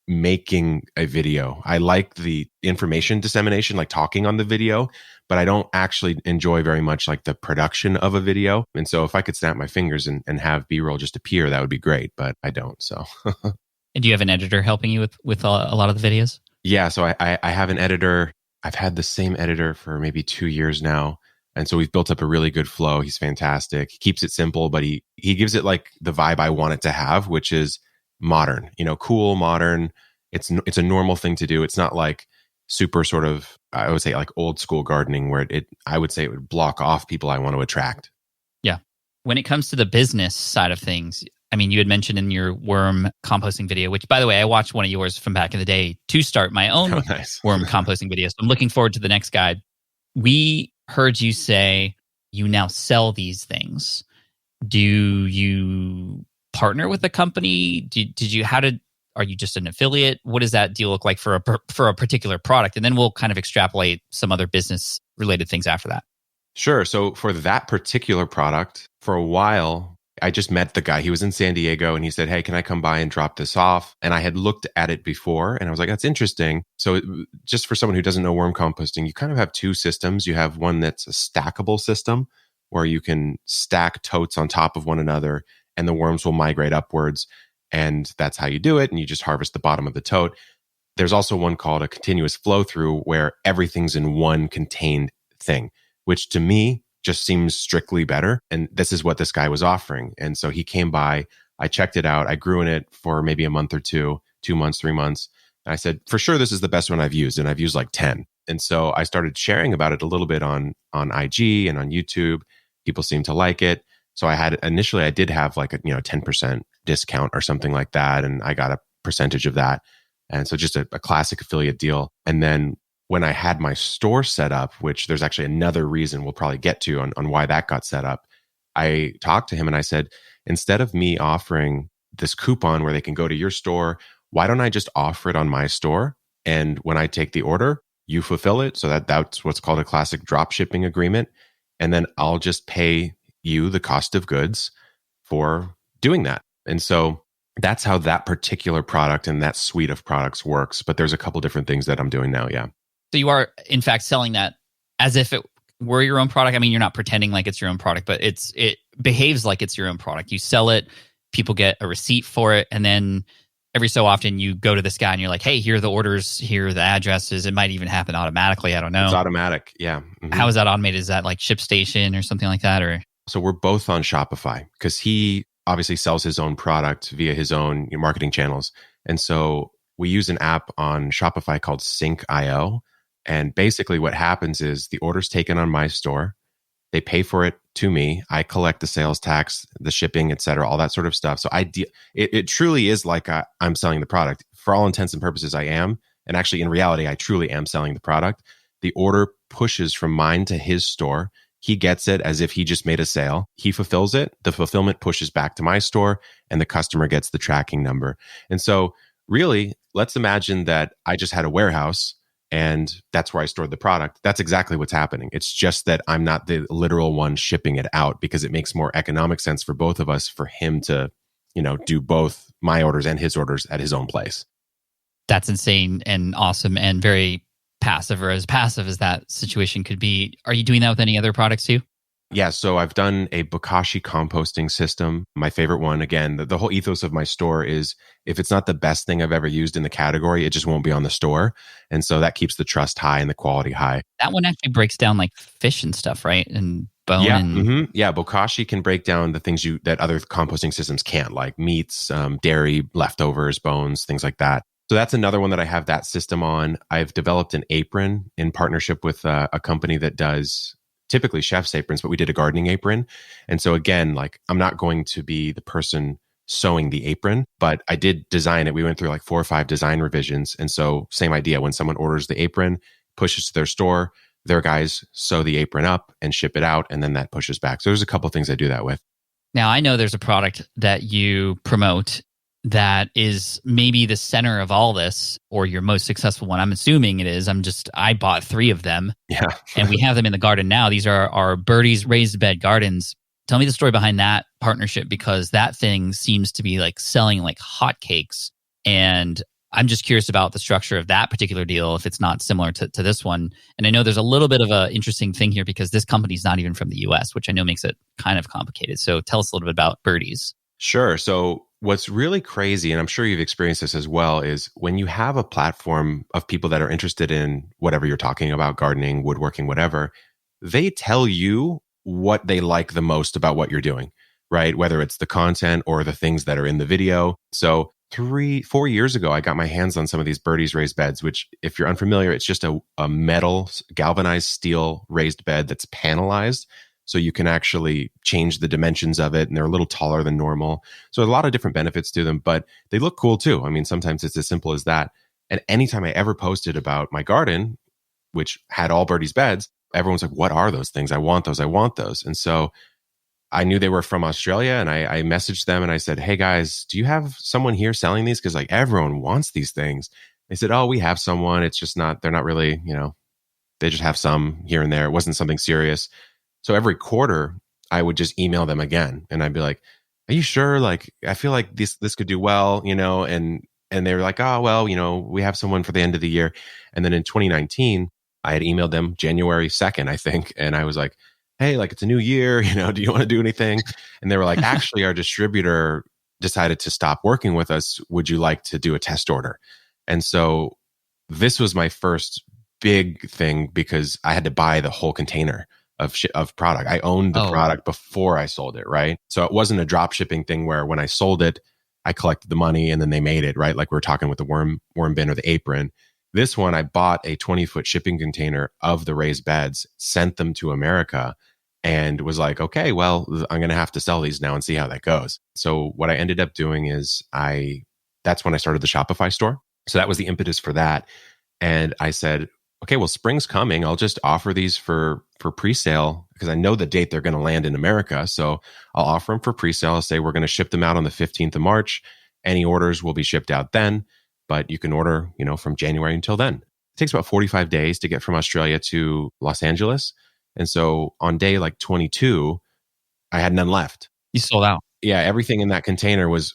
making a video. I like the information dissemination, like talking on the video, but I don't actually enjoy very much like the production of a video. And so if I could snap my fingers and have B-roll just appear, that would be great, but I don't. So, And do you have an editor helping you with a lot of the videos? yeah, so I have an editor. I've had the same editor for maybe 2 years now. And so we've built up a really good flow. He's fantastic. He keeps it simple, but he gives it like the vibe I want it to have, which is modern, cool, modern. It's a normal thing to do. It's not like super sort of, I would say like old school gardening where I would say it would block off people I want to attract. Yeah. When it comes to the business side of things, I mean, you had mentioned in your worm composting video, which by the way, I watched one of yours from back in the day to start my own worm composting video. So I'm looking forward to the next guide. We heard you say you now sell these things. Do you partner with a company? Are you just an affiliate? What does that deal look like for a particular product? And then we'll kind of extrapolate some other business related things after that. Sure. So for that particular product, for a while, I just met the guy. He was in San Diego and he said, "Hey, can I come by and drop this off?" And I had looked at it before and I was like, that's interesting. So just for someone who doesn't know worm composting, you kind of have two systems. You have one that's a stackable system where you can stack totes on top of one another and the worms will migrate upwards. And that's how you do it. And you just harvest the bottom of the tote. There's also one called a continuous flow through where everything's in one contained thing, which to me just seems strictly better. And this is what this guy was offering. And so he came by, I checked it out. I grew in it for maybe a month or 2 months, 3 months. And I said, for sure, this is the best one I've used. And I've used like 10. And so I started sharing about it a little bit on IG and on YouTube. People seemed to like it. So I did have like a 10% discount or something like that. And I got a percentage of that. And so just a classic affiliate deal. And then when I had my store set up, which there's actually another reason we'll probably get to on why that got set up, I talked to him and I said, instead of me offering this coupon where they can go to your store, why don't I just offer it on my store? And when I take the order, you fulfill it. So that's what's called a classic drop shipping agreement. And then I'll just pay you the cost of goods for doing that. And so that's how that particular product and that suite of products works. But there's a couple different things that I'm doing now. Yeah. So you are, in fact, selling that as if it were your own product. I mean, you're not pretending like it's your own product, but it behaves like it's your own product. You sell it, people get a receipt for it, and then every so often you go to this guy and you're like, hey, here are the orders, here are the addresses. It might even happen automatically. I don't know. It's automatic. Yeah. Mm-hmm. How is that automated? Is that like ShipStation or something like that? Or so we're both on Shopify because he obviously sells his own product via his own marketing channels. And so we use an app on Shopify called Sync.io. And basically what happens is the order's taken on my store. They pay for it to me. I collect the sales tax, the shipping, et cetera, all that sort of stuff. So it truly is like I'm selling the product. For all intents and purposes, I am. And actually, in reality, I truly am selling the product. The order pushes from mine to his store. He gets it as if he just made a sale. He fulfills it. The fulfillment pushes back to my store and the customer gets the tracking number. And so really, let's imagine that I just had a warehouse and that's where I stored the product. That's exactly what's happening. It's just that I'm not the literal one shipping it out because it makes more economic sense for both of us for him to, do both my orders and his orders at his own place. That's insane and awesome and very passive, or as passive as that situation could be. Are you doing that with any other products too? Yeah, so I've done a bokashi composting system. My favorite one, again, the whole ethos of my store is if it's not the best thing I've ever used in the category, it just won't be on the store. And so that keeps the trust high and the quality high. That one actually breaks down like fish and stuff, right? And bone. Yeah, yeah. Bokashi can break down the things that other composting systems can't, like meats, dairy, leftovers, bones, things like that. So that's another one that I have that system on. I've developed an apron in partnership with a company that does typically chef's aprons, but we did a gardening apron. And so again, like I'm not going to be the person sewing the apron, but I did design it. We went through like 4 or 5 design revisions. And so same idea, when someone orders the apron, pushes to their store, their guys sew the apron up and ship it out. And then that pushes back. So there's a couple of things I do that with. Now I know there's a product that you promote that is maybe the center of all this, or your most successful one. I'm assuming it is. I bought 3 of them. Yeah. And we have them in the garden now. These are our Birdie's raised bed gardens. Tell me the story behind that partnership, because that thing seems to be like selling like hotcakes. And I'm just curious about the structure of that particular deal, if it's not similar to this one. And I know there's a little bit of an interesting thing here because this company's not even from the US, which I know makes it kind of complicated. So tell us a little bit about Birdies. Sure. So what's really crazy, and I'm sure you've experienced this as well, is when you have a platform of people that are interested in whatever you're talking about, gardening, woodworking, whatever, they tell you what they like the most about what you're doing, right? Whether it's the content or the things that are in the video. So 4 years ago, I got my hands on some of these Birdies raised beds, which if you're unfamiliar, it's just a metal galvanized steel raised bed that's panelized. So you can actually change the dimensions of it, and they're a little taller than normal. So a lot of different benefits to them, but they look cool too. I mean, sometimes it's as simple as that. And anytime I ever posted about my garden, which had all Birdies beds, everyone's like, what are those things? I want those. I want those. And so I knew they were from Australia, and I messaged them and I said, hey guys, do you have someone here selling these? Because like everyone wants these things. They said, oh, we have someone. It's just they're not really, they just have some here and there. It wasn't something serious. So every quarter I would just email them again and I'd be like, are you sure? Like, I feel like this could do well, and they were like, oh, well, we have someone for the end of the year. And then in 2019, I had emailed them January 2nd, I think. And I was like, hey, like it's a new year, do you want to do anything? And they were like, actually, our distributor decided to stop working with us. Would you like to do a test order? And so this was my first big thing because I had to buy the whole container of product. I owned the product before I sold it, right? So it wasn't a drop shipping thing where when I sold it, I collected the money and then they made it, right? Like we were talking with the worm bin or the apron. This one, I bought a 20-foot shipping container of the raised beds, sent them to America, and was like, okay, well, I'm going to have to sell these now and see how that goes. So what I ended up doing is that's when I started the Shopify store. So that was the impetus for that. And I said, okay, well, spring's coming. I'll just offer these for pre-sale because I know the date they're going to land in America. So I'll offer them for pre-sale. I'll say we're going to ship them out on the 15th of March. Any orders will be shipped out then, but you can order, from January until then. It takes about 45 days to get from Australia to Los Angeles. And so on day like 22, I had none left. You sold out. Yeah, everything in that container was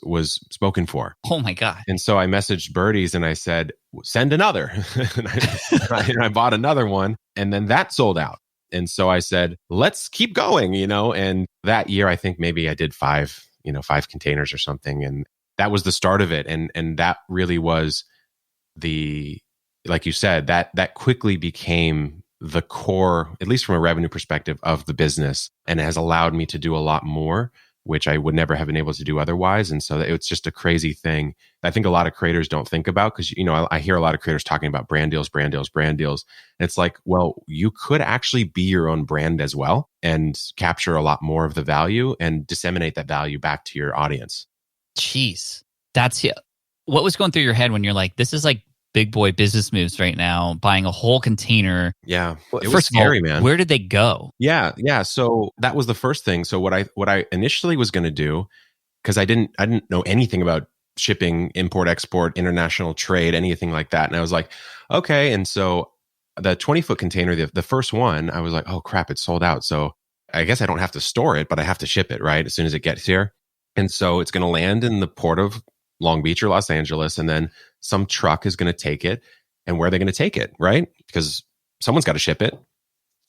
spoken for. Oh my God. And so I messaged Birdies and I said, send another. and I bought another one, and then that sold out. And so I said, let's keep going, and that year, I think maybe I did 5 containers or something. And that was the start of it. And that really was like you said, that quickly became the core, at least from a revenue perspective, of the business. And it has allowed me to do a lot more, which I would never have been able to do otherwise. And so it's just a crazy thing I think a lot of creators don't think about because, I hear a lot of creators talking about brand deals. And it's like, well, you could actually be your own brand as well and capture a lot more of the value and disseminate that value back to your audience. Jeez. What was going through your head when you're like, this is like big boy business moves right now, buying a whole container? Yeah. It was scary, man. Where did they go? Yeah. So that was the first thing. So what I initially was going to do, because I didn't know anything about shipping, import, export, international trade, anything like that. And I was like, okay. And so the 20-foot container, the first one, I was like, oh crap, it's sold out. So I guess I don't have to store it, but I have to ship it, right? As soon as it gets here. And so it's going to land in the port of Long Beach or Los Angeles. And then some truck is going to take it. And where are they going to take it, right? Because someone's got to ship it.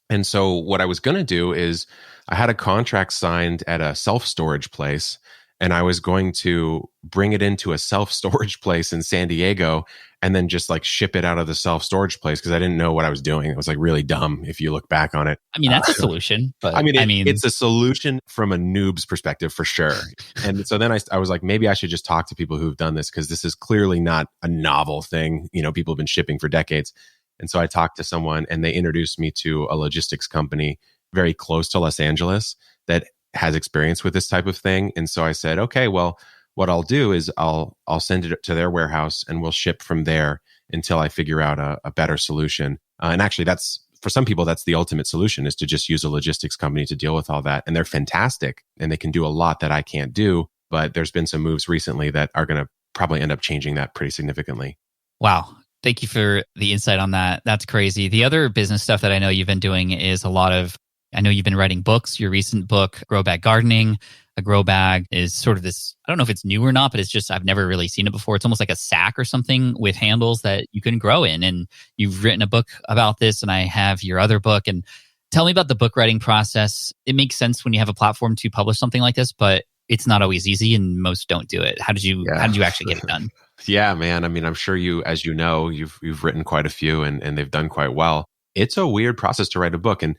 And so what I was going to do is I had a contract signed at a self-storage place, and I was going to bring it into a self-storage place in San Diego and then just like ship it out of the self-storage place because I didn't know what I was doing. It was like really dumb if you look back on it. I mean, that's a solution. But it's a solution from a noob's perspective for sure. And so then I was like, maybe I should just talk to people who've done this because this is clearly not a novel thing. People have been shipping for decades. And so I talked to someone and they introduced me to a logistics company very close to Los Angeles that has experience with this type of thing. And so I said, okay, well, what I'll do is I'll send it to their warehouse and we'll ship from there until I figure out a better solution. And actually that's, for some people, that's the ultimate solution is to just use a logistics company to deal with all that. And they're fantastic and they can do a lot that I can't do. But there's been some moves recently that are going to probably end up changing that pretty significantly. Wow. Thank you for the insight on that. That's crazy. The other business stuff that I know you've been doing is a lot of I know you've been writing books. Your recent book, Grow Bag Gardening, a grow bag is sort of this, I don't know if it's new or not, but it's just, I've never really seen it before. It's almost like a sack or something with handles that you can grow in. And you've written a book about this, and I have your other book. And tell me about the book writing process. It makes sense when you have a platform to publish something like this, but it's not always easy and most don't do it. How did you actually get it done? Yeah, man. I mean, I'm sure as you know, you've written quite a few and they've done quite well. It's a weird process to write a book. And,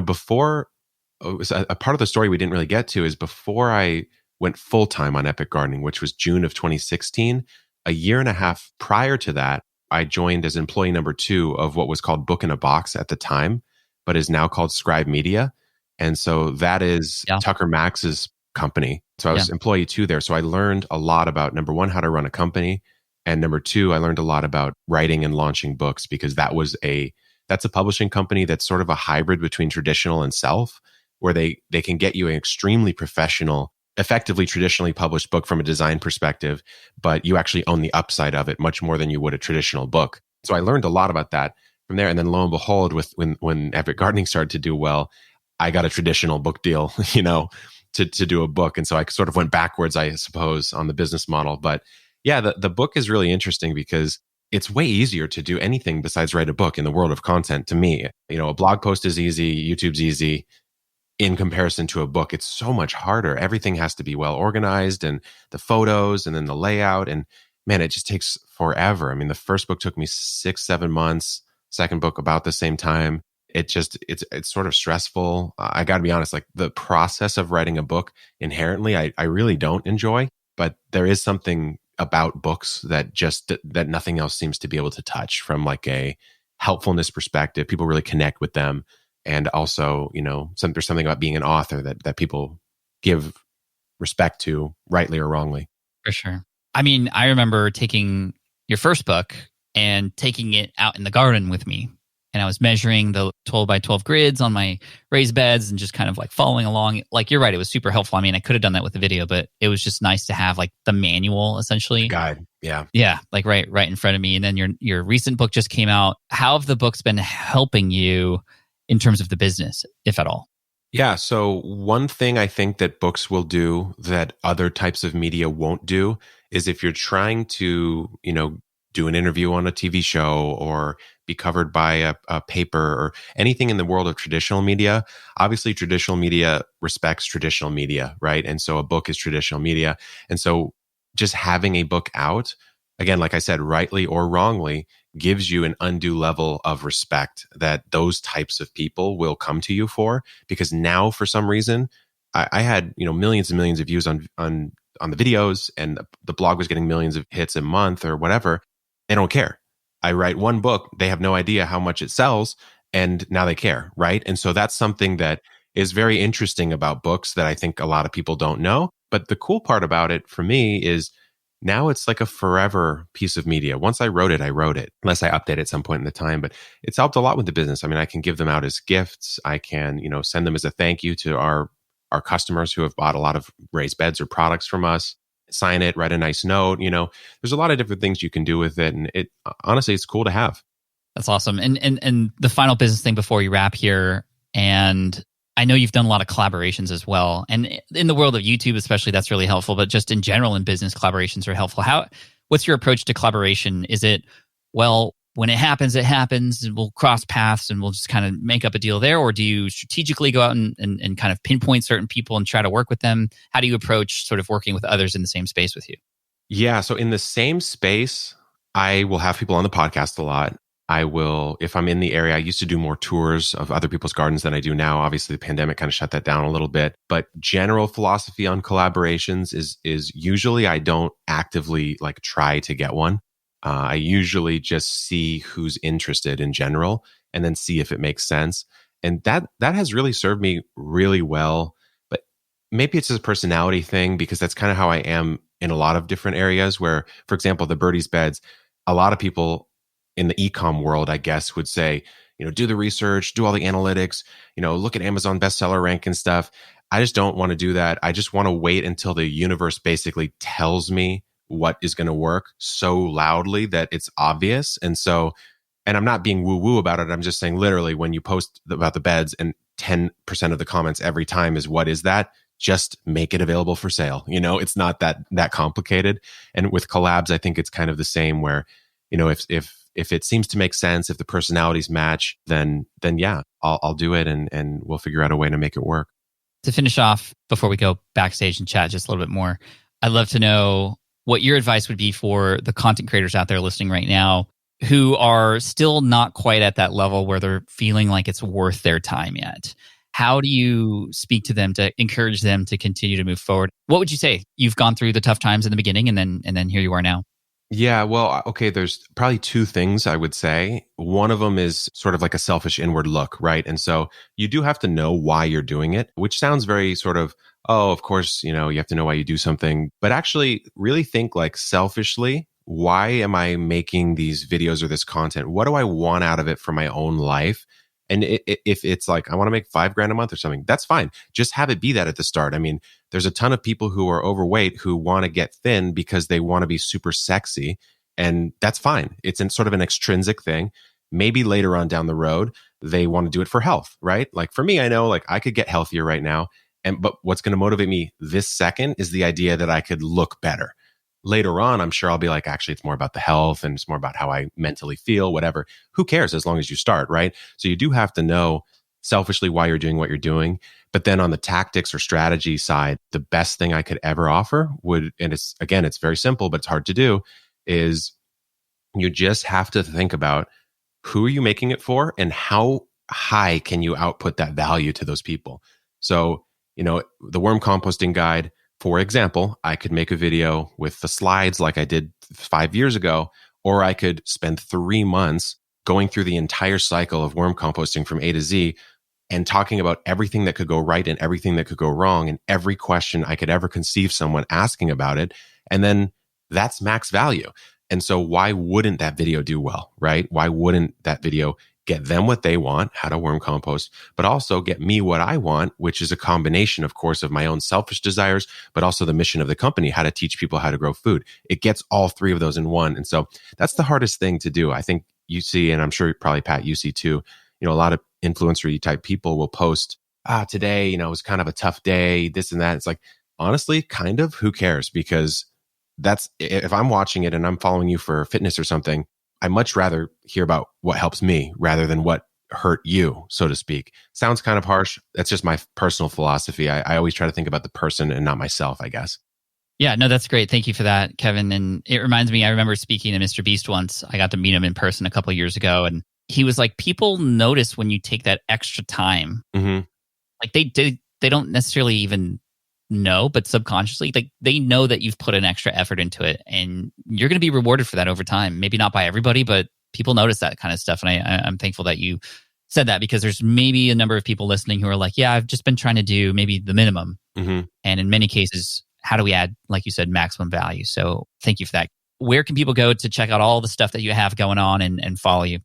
before a part of the story we didn't really get to is before I went full time on Epic Gardening, which was June of 2016, a year and a half prior to that, I joined as employee number 2 of what was called Book in a Box at the time, but is now called Scribe Media. And so that is Tucker Max's company. So I was employee 2 there. So I learned a lot about, number 1, how to run a company. And number 2, I learned a lot about writing and launching books, because that's a publishing company that's sort of a hybrid between traditional and self, where they can get you an extremely professional, effectively traditionally published book from a design perspective, but you actually own the upside of it much more than you would a traditional book. So I learned a lot about that from there. And then lo and behold, when Epic Gardening started to do well, I got a traditional book deal, to do a book. And so I sort of went backwards, I suppose, on the business model. But yeah, the book is really interesting because it's way easier to do anything besides write a book in the world of content to me. A blog post is easy, YouTube's easy. In comparison to a book, it's so much harder. Everything has to be well organized, and the photos and then the layout. And man, it just takes forever. I mean, the first book took me 6-7 months, second book about the same time. It's sort of stressful. I got to be honest, like the process of writing a book inherently, I really don't enjoy, but there is something about books that nothing else seems to be able to touch from like a helpfulness perspective. People really connect with them. And also, there's something about being an author that people give respect to, rightly or wrongly. For sure. I mean, I remember taking your first book and taking it out in the garden with me. And I was measuring the 12 by 12 grids on my raised beds and just kind of like following along. Like, you're right, it was super helpful. I mean, I could have done that with the video, but it was just nice to have like the manual, essentially. Guide, yeah. Yeah, like right in front of me. And then your recent book just came out. How have the books been helping you in terms of the business, if at all? Yeah. So one thing I think that books will do that other types of media won't do is if you're trying to, do an interview on a TV show or be covered by a paper or anything in the world of traditional media, obviously traditional media respects traditional media, right? And so a book is traditional media. And so just having a book out, again, like I said, rightly or wrongly, gives you an undue level of respect that those types of people will come to you for. Because now, for some reason, I had millions and millions of views on the videos, and the blog was getting millions of hits a month or whatever. They don't care. I write one book, they have no idea how much it sells, and now they care, right? And so that's something that is very interesting about books that I think a lot of people don't know. But the cool part about it for me is now it's like a forever piece of media. Once I wrote it, unless I update at some point in the time. But it's helped a lot with the business. I mean, I can give them out as gifts. I can, send them as a thank you to our customers who have bought a lot of raised beds or products from us. Sign it, write a nice note. There's a lot of different things you can do with it. And it honestly, it's cool to have. That's awesome. And the final business thing before you wrap here, and I know you've done a lot of collaborations as well. And in the world of YouTube, especially, that's really helpful. But just in general, in business, collaborations are helpful. What's your approach to collaboration? Is it, well, when it happens, and we'll cross paths and we'll just kind of make up a deal there? Or do you strategically go out and kind of pinpoint certain people and try to work with them? How do you approach sort of working with others in the same space with you? Yeah. So in the same space, I will have people on the podcast a lot. I will, if I'm in the area, I used to do more tours of other people's gardens than I do now. Obviously, the pandemic kind of shut that down a little bit. But general philosophy on collaborations is usually I don't actively like try to get one. I usually just see who's interested in general and then see if it makes sense. And that has really served me really well. But maybe it's a personality thing, because that's kind of how I am in a lot of different areas where, for example, the Birdie's Beds, a lot of people in the e-com world, I guess, would say, do the research, do all the analytics, look at Amazon bestseller rank and stuff. I just don't want to do that. I just want to wait until the universe basically tells me what is going to work so loudly that it's obvious. And I'm not being woo-woo about it. I'm just saying, literally, when you post about the beds and 10% of the comments every time is what is that? Just make it available for sale. It's not that complicated. And with collabs, I think it's kind of the same where, if it seems to make sense, if the personalities match, then yeah, I'll do it and we'll figure out a way to make it work. To finish off, before we go backstage and chat just a little bit more, I'd love to know what your advice would be for the content creators out there listening right now who are still not quite at that level where they're feeling like it's worth their time yet. How do you speak to them to encourage them to continue to move forward? What would you say? You've gone through the tough times in the beginning and then here you are now. Yeah, well, okay, there's probably two things I would say. One of them is sort of like a selfish inward look, right? And so you do have to know why you're doing it, which sounds very sort of, oh, of course, you have to know why you do something, but actually really think like selfishly, why am I making these videos or this content? What do I want out of it for my own life? And if it's like, I want to make $5,000 a month or something, that's fine. Just have it be that at the start. I mean, there's a ton of people who are overweight who want to get thin because they want to be super sexy. And that's fine. It's sort of an extrinsic thing. Maybe later on down the road, they want to do it for health, right? Like for me, I know like I could get healthier right now. But what's going to motivate me this second is the idea that I could look better. Later on, I'm sure I'll be like, actually, it's more about the health and it's more about how I mentally feel, whatever. Who cares as long as you start, right? So you do have to know selfishly why you're doing what you're doing. But then on the tactics or strategy side, the best thing I could ever offer and it's very simple, but it's hard to do, is you just have to think about who are you making it for and how high can you output that value to those people. So, the worm composting guide, for example, I could make a video with the slides like I did 5 years ago, or I could spend 3 months going through the entire cycle of worm composting from A to Z and talking about everything that could go right and everything that could go wrong and every question I could ever conceive someone asking about it. And then that's max value. And so why wouldn't that video do well, right? Why wouldn't that video get them what they want, how to worm compost, but also get me what I want, which is a combination, of course, of my own selfish desires, but also the mission of the company, how to teach people how to grow food. It gets all three of those in one. And so that's the hardest thing to do. I think you see, and I'm sure probably Pat, you see too, a lot of influencer type people will post, today, it was kind of a tough day, this and that. It's like, honestly, kind of, who cares? Because if I'm watching it and I'm following you for fitness or something, I much rather hear about what helps me rather than what hurt you, so to speak. Sounds kind of harsh. That's just my personal philosophy. I always try to think about the person and not myself, I guess. Yeah, no, that's great. Thank you for that, Kevin. And it reminds me, I remember speaking to Mr. Beast once. I got to meet him in person a couple of years ago. And he was like, people notice when you take that extra time. Mm-hmm. Like they don't necessarily even know, but subconsciously, like they know that you've put an extra effort into it and you're going to be rewarded for that over time. Maybe not by everybody, but people notice that kind of stuff. And I'm thankful that you said that, because there's maybe a number of people listening who are like, yeah, I've just been trying to do maybe the minimum. Mm-hmm. And in many cases, how do we add, like you said, maximum value? So thank you for that. Where can people go to check out all the stuff that you have going on and follow you?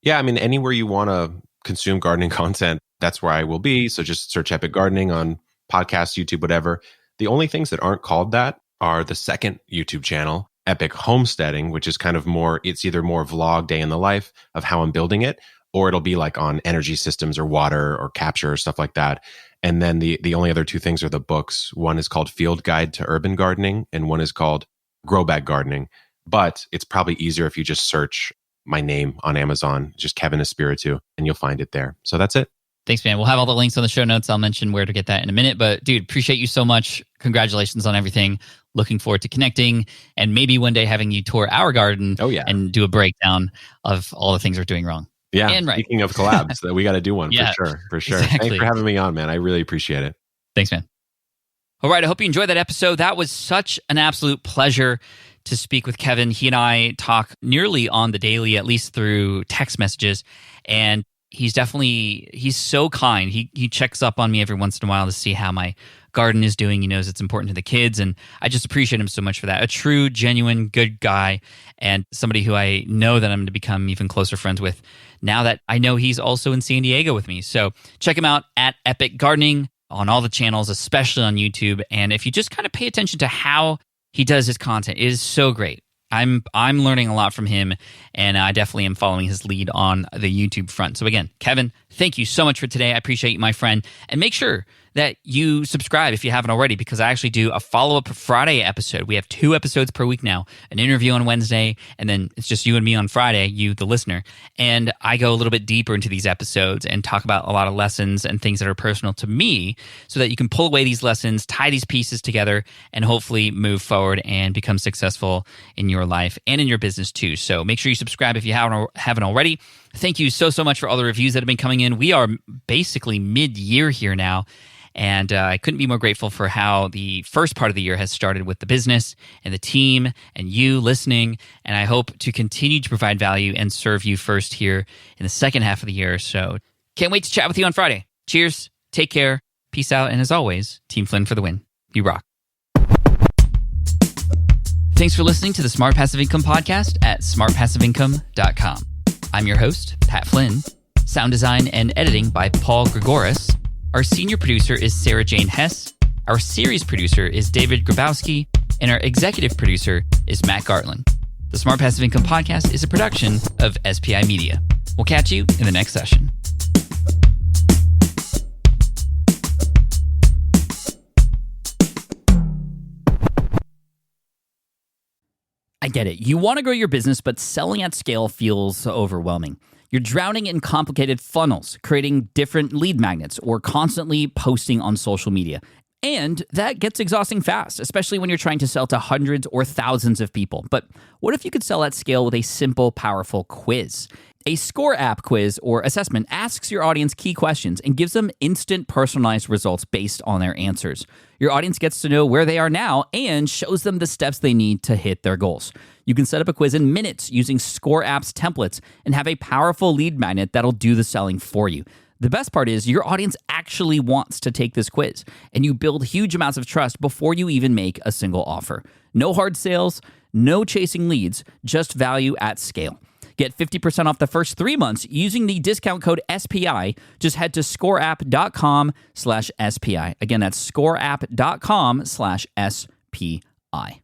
Yeah, I mean, anywhere you want to consume gardening content, that's where I will be. So just search Epic Gardening on podcasts, YouTube, whatever. The only things that aren't called that are the second YouTube channel, Epic Homesteading, which is kind of more, it's either more vlog day in the life of how I'm building it, or it'll be like on energy systems or water or capture or stuff like that. And then the only other two things are the books. One is called Field Guide to Urban Gardening, and one is called Grow Bag Gardening. But it's probably easier if you just search my name on Amazon, just Kevin Espiritu, and you'll find it there. So that's it. Thanks, man. We'll have all the links on the show notes. I'll mention where to get that in a minute. But dude, appreciate you so much. Congratulations on everything. Looking forward to connecting and maybe one day having you tour our garden. Oh, yeah. And do a breakdown of all the things we're doing wrong. Yeah. And right. Speaking of collabs, that we got to do one Yeah, for sure. exactly. Thanks for having me on, man. I really appreciate it. Thanks, man. All right. I hope you enjoyed that episode. That was such an absolute pleasure to speak with Kevin. He and I talk nearly on the daily, at least through text messages. And he's so kind. He checks up on me every once in a while to see how my garden is doing. He knows it's important to the kids, and I just appreciate him so much for that. A true, genuine, good guy, and somebody who I know that I'm going to become even closer friends with now that I know he's also in San Diego with me. So check him out at Epic Gardening on all the channels, especially on YouTube. And if you just kind of pay attention to how he does his content, it is so great. I'm learning a lot from him, and I definitely am following his lead on the YouTube front. So again, Kevin, thank you so much for today. I appreciate you, my friend. And make sure that you subscribe if you haven't already, because I actually do a follow-up Friday episode. We have 2 episodes per week now, an interview on Wednesday, and then it's just you and me on Friday, you, the listener. And I go a little bit deeper into these episodes and talk about a lot of lessons and things that are personal to me so that you can pull away these lessons, tie these pieces together, and hopefully move forward and become successful in your life and in your business too. So make sure you subscribe if you haven't already. Thank you so much for all the reviews that have been coming in. We are basically mid-year here now, and I couldn't be more grateful for how the first part of the year has started with the business and the team and you listening. And I hope to continue to provide value and serve you first here in the second half of the year. So can't wait to chat with you on Friday. Cheers. Take care. Peace out. And as always, Team Flynn for the win. You rock. Thanks for listening to the Smart Passive Income Podcast at smartpassiveincome.com. I'm your host, Pat Flynn. Sound design and editing by Paul Gregoris. Our senior producer is Sarah Jane Hess. Our series producer is David Grabowski. And our executive producer is Matt Gartland. The Smart Passive Income Podcast is a production of SPI Media. We'll catch you in the next session. I get it. You want to grow your business, but selling at scale feels overwhelming. You're drowning in complicated funnels, creating different lead magnets, or constantly posting on social media. And that gets exhausting fast, especially when you're trying to sell to hundreds or thousands of people. But what if you could sell at scale with a simple, powerful quiz? A score app quiz or assessment asks your audience key questions and gives them instant personalized results based on their answers. Your audience gets to know where they are now and shows them the steps they need to hit their goals. You can set up a quiz in minutes using Score App's templates and have a powerful lead magnet that'll do the selling for you. The best part is your audience actually wants to take this quiz, and you build huge amounts of trust before you even make a single offer. No hard sales, no chasing leads, just value at scale. Get 50% off the first 3 months using the discount code SPI. Just head to scoreapp.com/SPI. Again, that's scoreapp.com/SPI.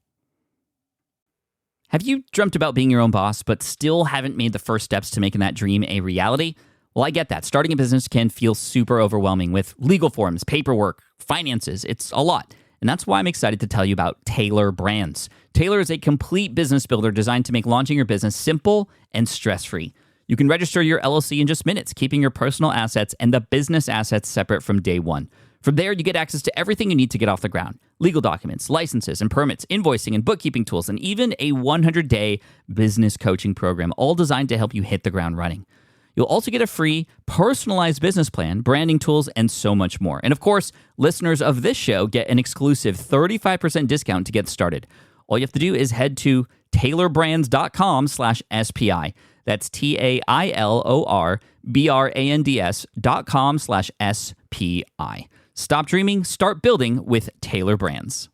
Have you dreamt about being your own boss, but still haven't made the first steps to making that dream a reality? Well, I get that. Starting a business can feel super overwhelming with legal forms, paperwork, finances. It's a lot. And that's why I'm excited to tell you about Taylor Brands. Taylor is a complete business builder designed to make launching your business simple and stress-free. You can register your LLC in just minutes, keeping your personal assets and the business assets separate from day one. From there, you get access to everything you need to get off the ground. Legal documents, licenses and permits, invoicing and bookkeeping tools, and even a 100-day business coaching program, all designed to help you hit the ground running. You'll also get a free, personalized business plan, branding tools, and so much more. And of course, listeners of this show get an exclusive 35% discount to get started. All you have to do is head to taylorbrands.com/SPI. That's TAILORBRANDS.com/SPI. Stop dreaming, start building with Taylor Brands.